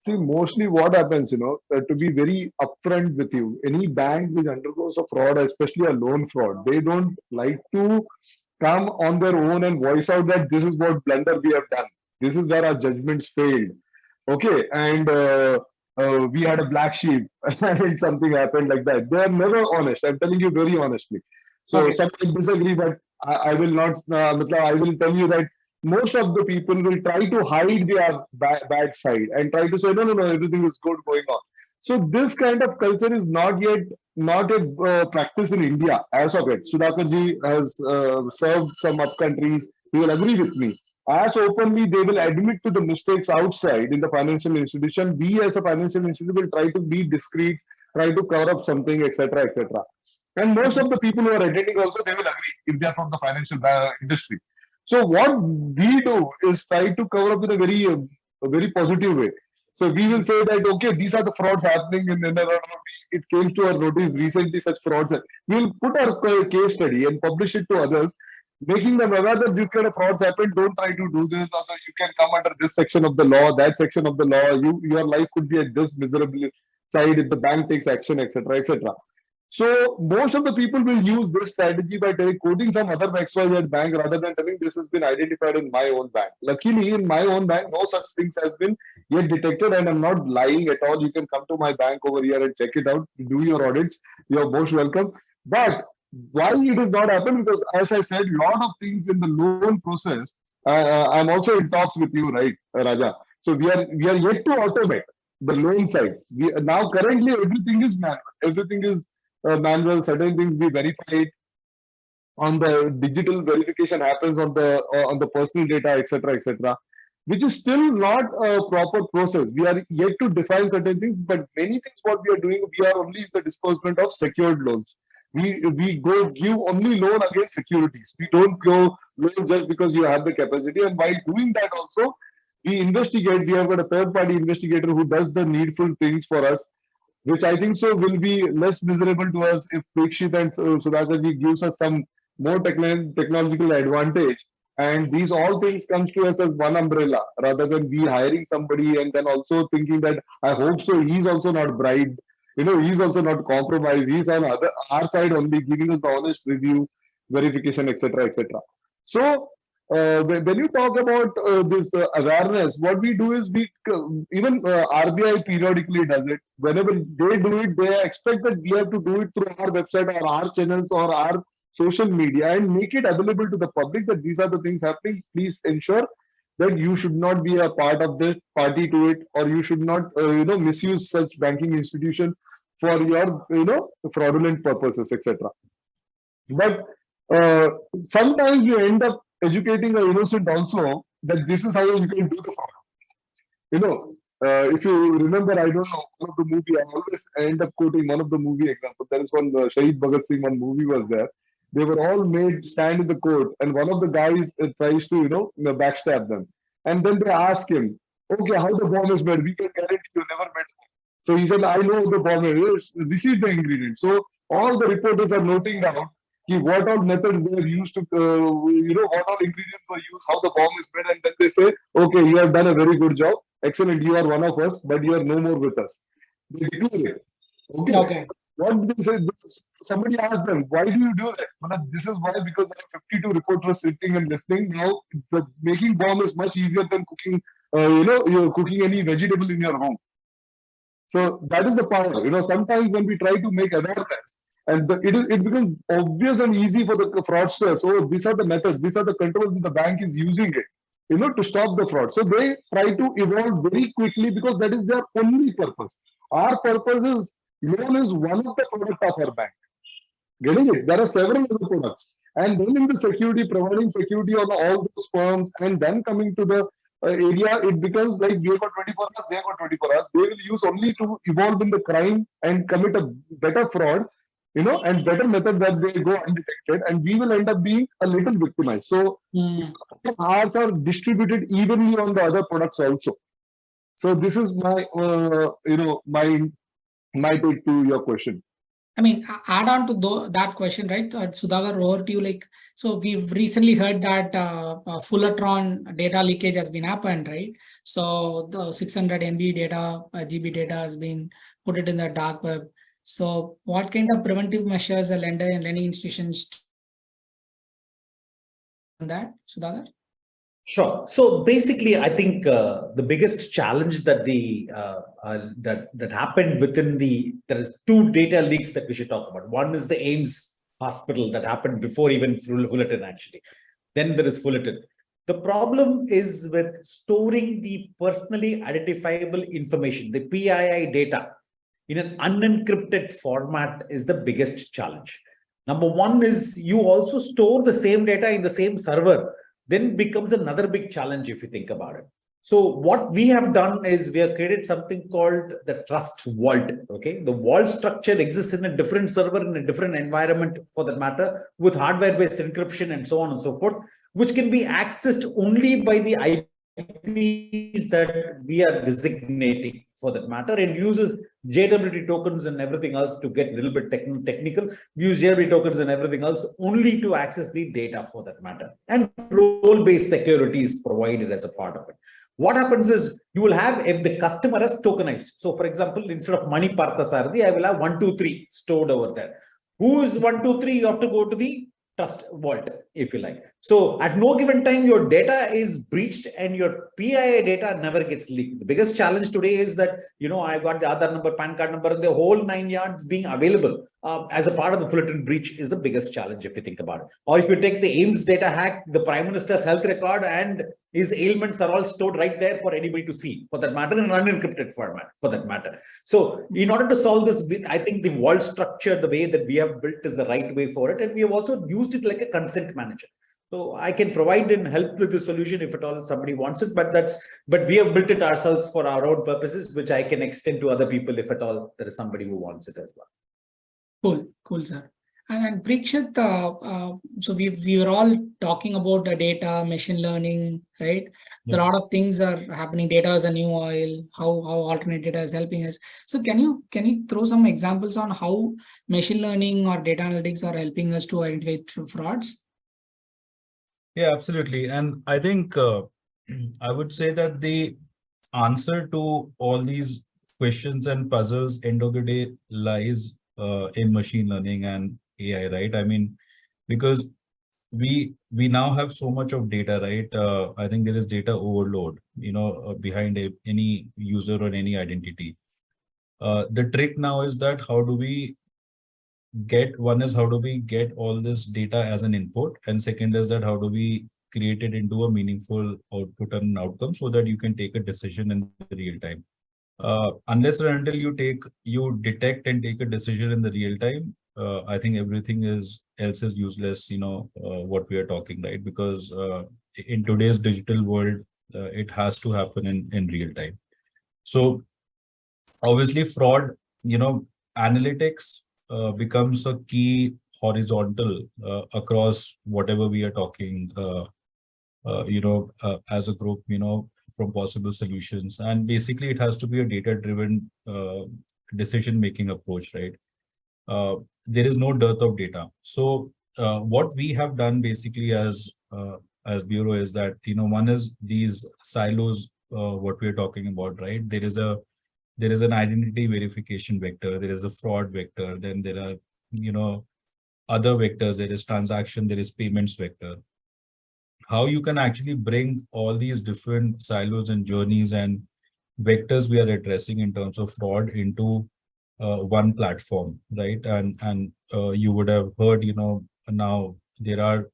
See, mostly what happens, to be very upfront with you, any bank which undergoes a fraud, especially a loan fraud, they don't like to come on their own and voice out that this is what blunder we have done. This is where our judgments failed. Okay, and we had a black sheep and something happened like that. They are never honest. I'm telling you very honestly. So Okay. some might disagree, but I will not. I will tell you that most of the people will try to hide their bad side and try to say no, everything is good going on. So this kind of culture is not yet practice in India as of yet. Sudhakarji has served some up countries. He will agree with me. As openly they will admit to the mistakes outside in the financial institution. We as a financial institution will try to be discreet, try to cover up something, etc., etc. And most of the people who are attending also, they will agree if they are from the financial industry. So what we do is try to cover up in a very positive way. So we will say that, okay, these are the frauds happening it came to our notice recently, such frauds. We'll put our case study and publish it to others, making them aware that this kind of frauds happen. Don't try to do this. Or you can come under this section of the law, that section of the law. Your life could be at this miserable side if the bank takes action, etc., etc. So most of the people will use this strategy by quoting some other XYZ bank rather than telling this has been identified in my own bank. Luckily, in my own bank, no such things has been yet detected, and I'm not lying at all. You can come to my bank over here and check it out. Do your audits. You're most welcome. But why it has not happened? Because as I said, lot of things in the loan process. I'm also in talks with you, right, Raja? So we are yet to automate the loan side. Now currently everything is manual. Everything is manual. Certain things we verify on the digital verification happens on the personal data, etc., etc., which is still not a proper process. We are yet to define certain things, but many things what we are doing, we are only in the disbursement of secured loans. We go give only loan against securities. We don't go loan just because you have the capacity. And while doing that also, we investigate. We have got a third party investigator who does the needful things for us, which I think so will be less miserable to us if Preekshit and Sudhakarji gives us some more technological advantage. And these all things comes to us as one umbrella rather than we hiring somebody and then also thinking that I hope so he's also not bribed. He's also not compromised. He's on our side only giving us the honest review, verification, etc., etc. So when you talk about this awareness, what we do is even RBI periodically does it. Whenever they do it, they expect that we have to do it through our website or our channels or our social media and make it available to the public that these are the things happening. Please ensure that you should not be a part of this party to it, or you should not misuse such banking institution for your fraudulent purposes, etc. But sometimes you end up educating an innocent also that this is how you can do the fraud. If you remember, I don't know, one of the movie, I always end up quoting one of the movie examples. There is one Shahid Bhagat Singh, one movie was there. They were all made stand in the court, and one of the guys tries to, backstab them. And then they ask him, okay, how the bomb is made? We can guarantee you never made it. So he said, I know the bomb is. This is the ingredient. So all the reporters are noting down what all methods were used to, what all ingredients were used, how the bomb is made, and then they say, okay, you have done a very good job. Excellent, you are one of us, but you are no more with us. They declare it. Okay. What they say, somebody asked them, why do you do that? Well, this is why, because there are 52 reporters sitting and listening. Now, making bomb is much easier than cooking, you're cooking any vegetable in your home. So that is the power. Sometimes when we try to make awareness, and it becomes obvious and easy for the fraudsters. So these are the methods, these are the controls that the bank is using it, to stop the fraud. So they try to evolve very quickly because that is their only purpose. Our purpose is, loan is one of the products of our bank. Getting it? There are several other products. And then in the security, providing security on all those firms, and then coming to the area, it becomes like we have got 24 hours, they have got 24 hours. They will use only to evolve in the crime and commit a better fraud, and better method that they go undetected, and we will end up being a little victimized. So hours are distributed evenly on the other products also. So this is my, my take to your question. I mean, add on to that question, right? Sudhakar, over to you. Like, so we've recently heard that Fullerton data leakage has been happened, right? So the 600 MB data, GB data has been put it in the dark web. So what kind of preventive measures the lender and lending institutions on that, Sudhakar? Sure. So basically, I think the biggest challenge that that happened within there is two data leaks that we should talk about. One is the AIIMS hospital that happened before even Fullerton actually. Then there is Fullerton. The problem is with storing the personally identifiable information, the PII data, in an unencrypted format is the biggest challenge. Number one is you also store the same data in the same server, then becomes another big challenge if you think about it. So what we have done is we have created something called the trust vault. Okay, the vault structure exists in a different server in a different environment for that matter, with hardware-based encryption and so on and so forth, which can be accessed only by the IPs that we are designating for that matter, and uses JWT tokens and everything else to get a little bit technical. We use JWT tokens and everything else only to access the data for that matter. And role-based security is provided as a part of it. What happens is you will have, if the customer is tokenized. So for example, instead of money Parthasarathy, I will have 1, 2, 3 stored over there. Who is 1, 2, 3? You have to go to the trust vault, if you like. So at no given time, your data is breached and your PII data never gets leaked. The biggest challenge today is that, I've got the Aadhaar number, PAN card number, the whole 9 yards being available as a part of the Fullerton breach is the biggest challenge if you think about it. Or if you take the AIIMS data hack, the Prime Minister's health record and his ailments are all stored right there for anybody to see, for that matter, in an unencrypted format, for that matter. So in order to solve this, I think the vault structure, the way that we have built is the right way for it. And we have also used it like a consent manager. So I can provide and help with the solution if at all somebody wants it, but we have built it ourselves for our own purposes, which I can extend to other people if at all there is somebody who wants it as well. Cool, sir. And Preekshit, so we were all talking about the data, machine learning, right? Yeah. A lot of things are happening. Data is a new oil. How alternate data is helping us. So can you throw some examples on how machine learning or data analytics are helping us to identify frauds? Yeah, absolutely. And I think I would say that the answer to all these questions and puzzles, end of the day, lies in machine learning and AI, right? I mean, because we now have so much of data, right? I think there is data overload, behind any user or any identity. The trick now is that how do we get all this data as an input, and second is that how do we create it into a meaningful output and outcome so that you can take a decision in real time. Unless or until you detect and take a decision in the real time, I think everything else is useless, what we are talking, right? Because in today's digital world, it has to happen in real time. So obviously fraud, analytics becomes a key horizontal across whatever we are talking, as a group, from possible solutions. And basically, it has to be a data-driven decision-making approach, right? There is no dearth of data. So what we have done basically as Bureau is that, one is these silos, what we're talking about, right? There is an identity verification vector, there is a fraud vector, then there are, other vectors, there is transaction, there is payments vector. How you can actually bring all these different silos and journeys and vectors we are addressing in terms of fraud into one platform, right? And you would have heard, now there are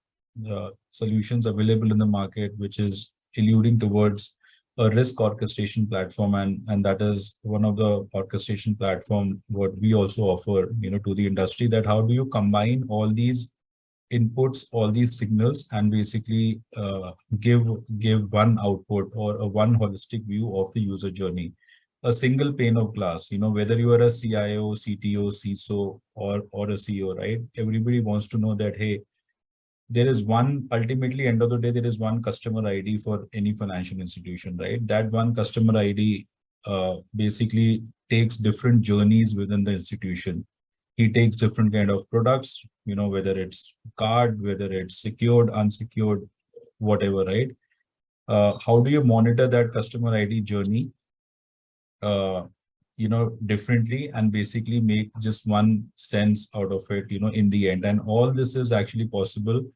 solutions available in the market which is alluding towards a risk orchestration platform, and that is one of the orchestration platform what we also offer, to the industry, that how do you combine all these inputs, all these signals, and basically give one output or a one holistic view of the user journey, a single pane of glass. Whether you are a CIO, CTO, CISO, or a CEO, right? Everybody wants to know that, hey, there is one, ultimately end of the day, there is one customer ID for any financial institution, right? That one customer ID basically takes different journeys within the institution. He takes different kind of products, whether it's card, whether it's secured, unsecured, whatever, right? How do you monitor that customer ID journey, differently, and basically make just one sense out of it, in the end? And all this is actually possible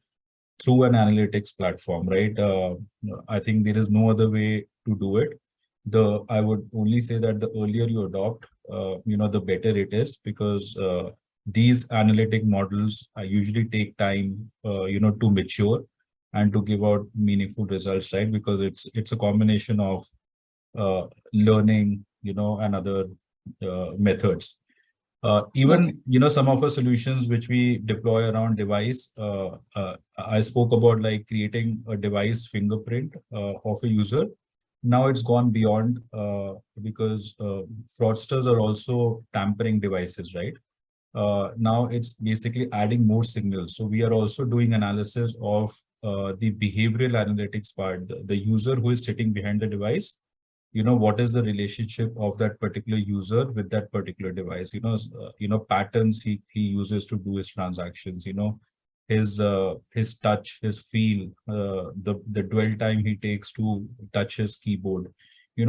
through an analytics platform, right? I think there is no other way to do it. I would only say that the earlier you adopt, the better it is, because these analytic models usually take time, to mature and to give out meaningful results, right? Because it's a combination of learning, and other methods. Even, some of our solutions which we deploy around device, I spoke about like creating a device fingerprint of a user. Now it's gone beyond, because fraudsters are also tampering devices, right? Now it's basically adding more signals. So we are also doing analysis of the behavioral analytics part, the user who is sitting behind the device. What is the relationship of that particular user with that particular device? Patterns he uses to do his transactions. His touch, his feel, the dwell time he takes to touch his keyboard.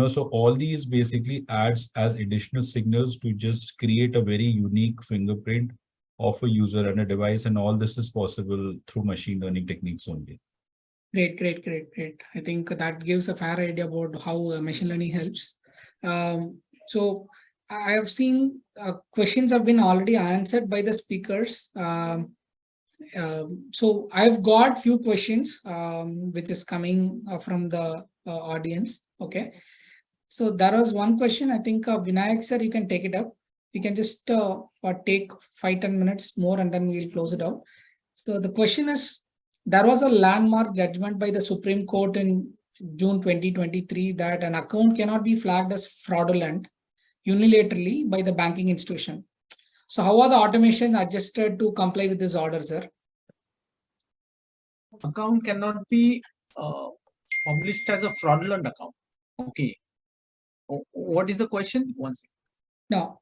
So all these basically adds as additional signals to just create a very unique fingerprint of a user and a device, and all this is possible through machine learning techniques only. Great. I think that gives a fair idea about how machine learning helps. So I have seen questions have been already answered by the speakers. So I've got few questions which is coming from the audience. Okay. So there was one question. I think Vinayak sir, you can take it up. You can just take 5-10 minutes more and then we'll close it out. So the question is, there was a landmark judgment by the Supreme Court in June 2023 that an account cannot be flagged as fraudulent unilaterally by the banking institution. So how are the automations adjusted to comply with this order, sir? Account cannot be published as a fraudulent account. Okay. What is the question? Once. No.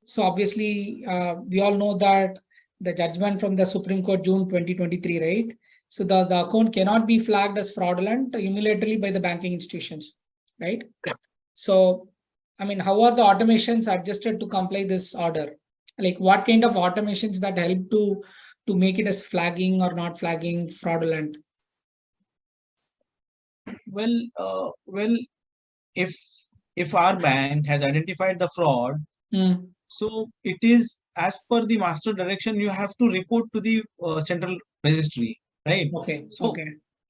So obviously, we all know that the judgment from the Supreme Court June 2023, right? So the account cannot be flagged as fraudulent unilaterally by the banking institutions, right? Yeah. So, I mean, how are the automations adjusted to comply this order? Like what kind of automations that help to make it as flagging or not flagging fraudulent? Well, if our bank has identified the fraud, so it is as per the master direction, you have to report to the central registry, right? Okay. So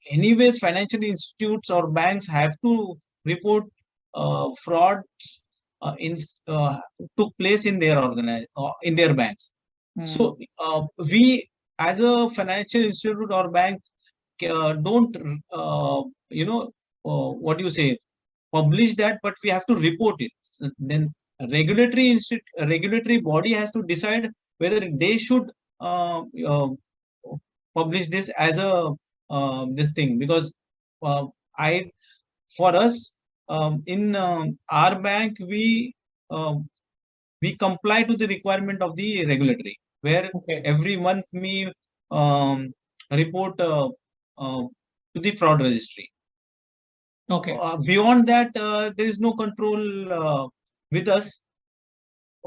anyways, financial institutes or banks have to report frauds took place in their in their banks. So we as a financial institute or bank don't what do you say, publish that, but we have to report it. Then regulatory body has to decide whether they should publish this as a this thing, because I for us in our bank we comply to the requirement of the regulatory, where Okay. every month we report to the fraud registry. Okay. Beyond that, there is no control with us.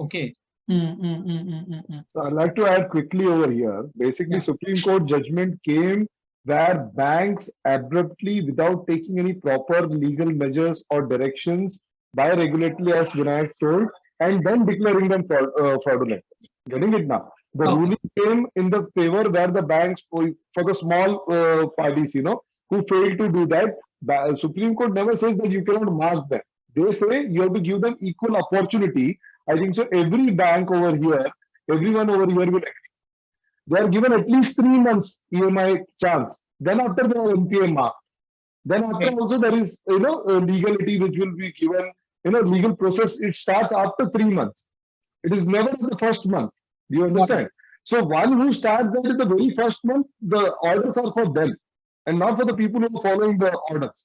Okay. So I'd like to add quickly over here. Basically, Yeah. Supreme Court judgment came where banks abruptly, without taking any proper legal measures or directions by regulatory, as Vinayak told, and then declaring them fraudulent. Getting it now? The Okay. ruling came in the favor where the banks, for the small parties, who failed to do that. Supreme Court never says that you cannot mark them. They say you have to give them equal opportunity. I think so. Every bank over here, everyone over here will agree. They are given at least 3 months EMI chance. Then after they are NPA marked. Then after Right. also there is legality which will be given. Legal process. It starts after 3 months. It is never in the first month. Do you understand? So one who starts that in the very first month, the orders are for them and not for the people who are following the orders.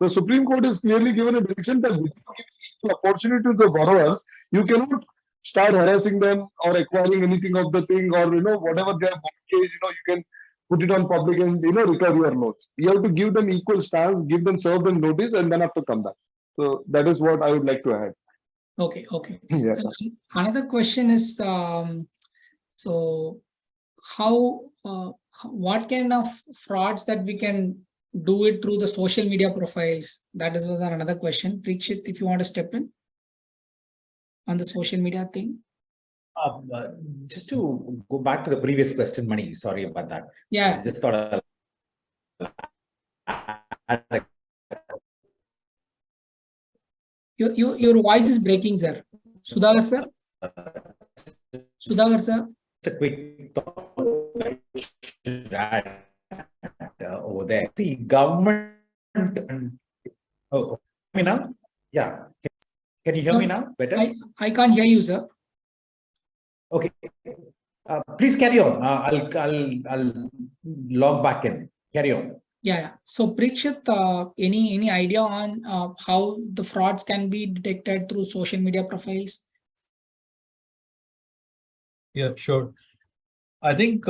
The Supreme Court is clearly given a direction that without giving equal opportunity to the borrowers, you cannot start harassing them or acquiring anything of the thing, or whatever their mortgage, you can put it on public and recover your loans. You have to give them equal stance, give them, serve them notice, and then have to come back. So that is what I would like to add. Okay. Yeah. Another question is, so what kind of frauds that we can do it through the social media profiles? That was another question. Preekshit, if you want to step in on the social media thing. Just to go back to the previous question, Mani, sorry about that. Yeah. I just thought Your voice is breaking, sir. Sudhakar sir? Sudhakar sir? just a quick thought over there. The government. Oh, me now? Yeah. Can you hear me now? Better? I can't hear you, sir. Okay. Please carry on. I'll log back in. Carry on. Yeah. So Preekshit, any idea on how the frauds can be detected through social media profiles? Yeah, sure. I think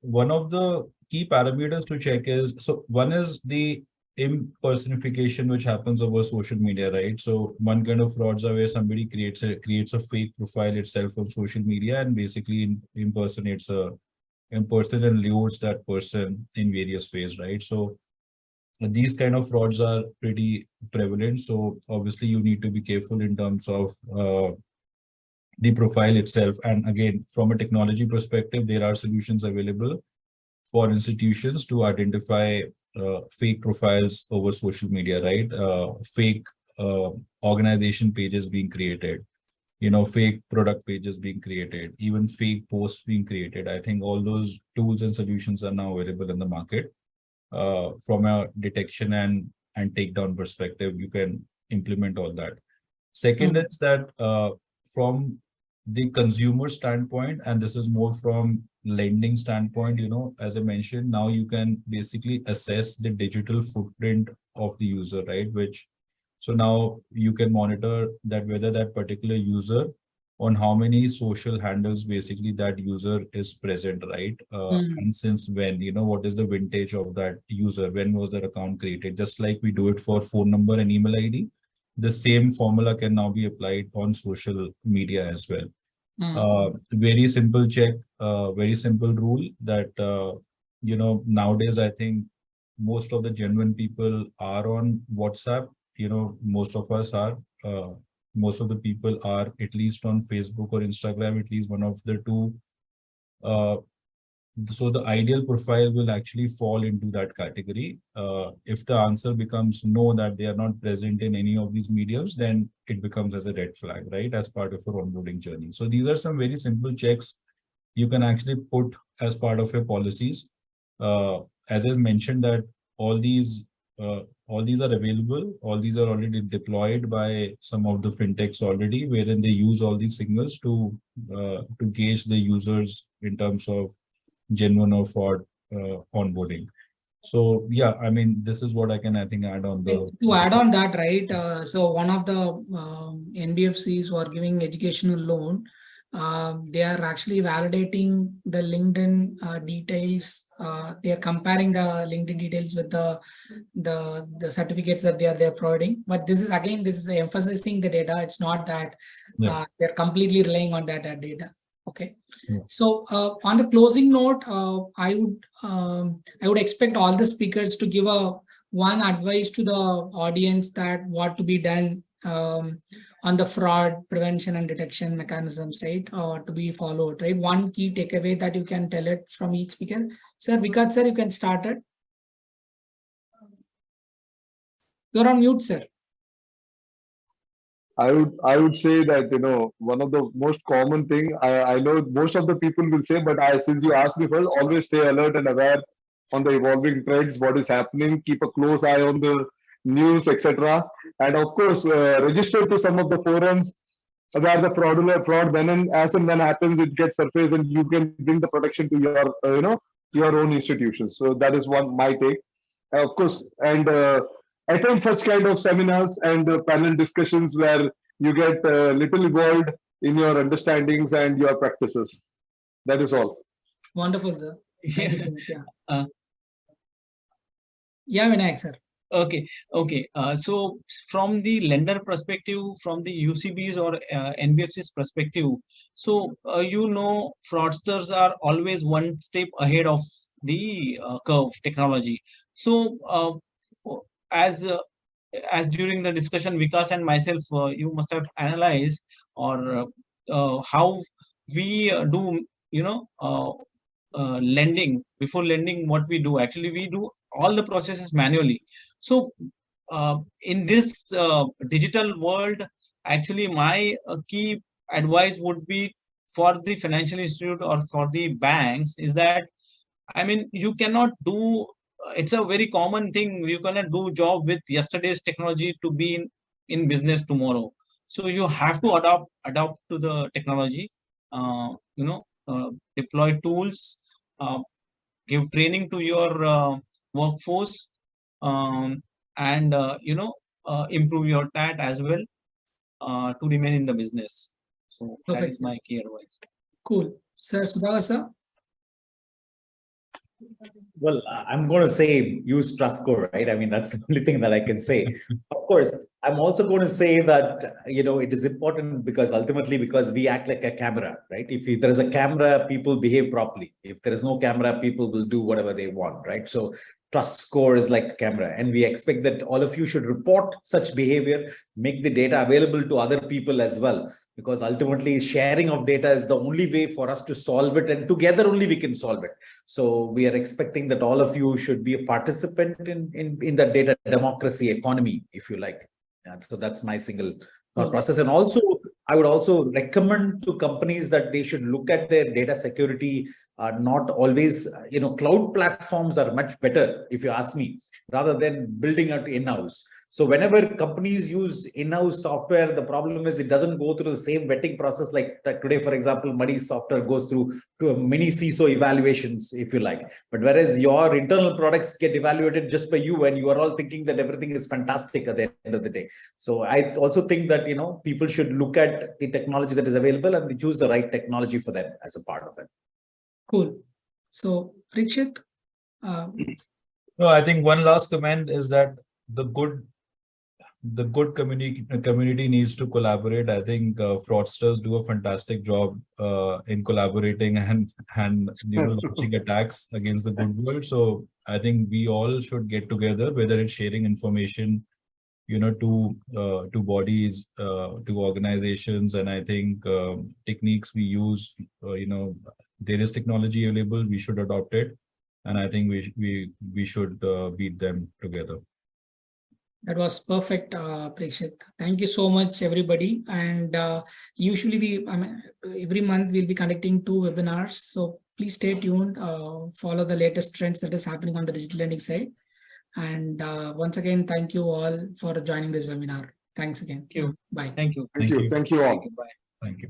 one of the key parameters to check is, so one is the impersonification which happens over social media, right? So one kind of frauds are where somebody creates a fake profile itself on social media and basically impersonates a person and lures that person in various ways, right? So these kind of frauds are pretty prevalent. So obviously you need to be careful in terms of the profile itself. And again, from a technology perspective, there are solutions available for institutions to identify fake profiles over social media, right? Fake organization pages being created, fake product pages being created, even fake posts being created. I think all those tools and solutions are now available in the market. From a detection and takedown perspective, you can implement all that. Second is that from the consumer standpoint, and this is more from lending standpoint, as I mentioned, now you can basically assess the digital footprint of the user, right? So now you can monitor that whether that particular user, on how many social handles basically that user is present, right? And since when, what is the vintage of that user? When was that account created? Just like we do it for phone number and email ID, the same formula can now be applied on social media as well. Very simple check, very simple rule that, nowadays, I think most of the genuine people are on WhatsApp. Most of us are, most of the people are at least on Facebook or Instagram, at least one of the two. So the ideal profile will actually fall into that category. If the answer becomes no, that they are not present in any of these mediums, then it becomes as a red flag, right? As part of your onboarding journey. So these are some very simple checks you can actually put as part of your policies. As I mentioned, that all these all these are available. All these are already deployed by some of the fintechs already, wherein they use all these signals to gauge the users in terms of genuine or fraud onboarding. So yeah, I mean, this is what I think add on the. To add on that, right? So one of the NBFCs who are giving educational loan, they are actually validating the LinkedIn details. They are comparing the LinkedIn details with the certificates that they are providing. But this is emphasizing the data. It's not that they're completely relying on that data. Okay. Yeah. So on the closing note, I would expect all the speakers to give one advice to the audience that what to be done on the fraud prevention and detection mechanisms, right? Or to be followed, right? One key takeaway that you can tell it from each speaker. Sir, Vikat sir, you can start it. You're on mute, sir. I would say that, you know, one of the most common thing, I know most of the people will say, but since you asked me first, always stay alert and aware on the evolving trends, what is happening, keep a close eye on the news, etc. And of course, register to some of the forums where the fraud when and as and when happens, it gets surfaced, and you can bring the protection to your your own institutions. So that is my take. Of course, and attend such kind of seminars and panel discussions where you get little evolved in your understandings and your practices. That is all. Wonderful, sir. Thank you so much. Yeah. Yeah, Vinayak, sir. Okay. So from the lender perspective, from the UCBs or NBFCs perspective, so fraudsters are always one step ahead of the curve technology. So as during the discussion, Vikas and myself, you must have analyzed or how we do lending. Before lending, what we do, actually we do all the processes manually. So in this digital world, actually my key advice would be for the financial institute or for the banks is that, I mean, you cannot do, it's a very common thing, you cannot do job with yesterday's technology to be in business tomorrow. So you have to adopt to the technology, deploy tools, give training to your workforce, and improve your TAT as well to remain in the business. So that is my key advice. Cool. Sir, Sudhakar sir? Well, I'm going to say use trust score, right? I mean, that's the only thing that I can say. Of course, I'm also going to say that, it is important because ultimately, because we act like a camera, right? If there is a camera, people behave properly. If there is no camera, people will do whatever they want, right? So trust score is like a camera, and we expect that all of you should report such behavior, make the data available to other people as well, because ultimately sharing of data is the only way for us to solve it, and together only we can solve it. So we are expecting that all of you should be a participant in the data democracy economy, if you like. So that's my single thought process. And also, I would also recommend to companies that they should look at their data security. Not always, cloud platforms are much better, if you ask me, rather than building it in-house. So whenever companies use in-house software, the problem is it doesn't go through the same vetting process like today, for example, Muddy's software goes through to a mini CISO evaluations, if you like. But whereas your internal products get evaluated just by you, and you are all thinking that everything is fantastic at the end of the day. So I also think that, people should look at the technology that is available and choose the right technology for them as a part of it. Cool. So, Parikshit? No, I think one last comment is that the good community needs to collaborate. I think fraudsters do a fantastic job in collaborating and launching attacks against the good world. So I think we all should get together, whether it's sharing information, to bodies, to organizations, and I think techniques we use. There is technology available. We should adopt it, and I think we should beat them together. That was perfect, Parikshit. Thank you so much, everybody. And usually every month we'll be conducting 2 webinars. So please stay tuned, follow the latest trends that is happening on the digital lending side. And once again, thank you all for joining this webinar. Thanks again. Thank you. Bye. Thank you. Thank you. Thank you all. Bye. Thank you.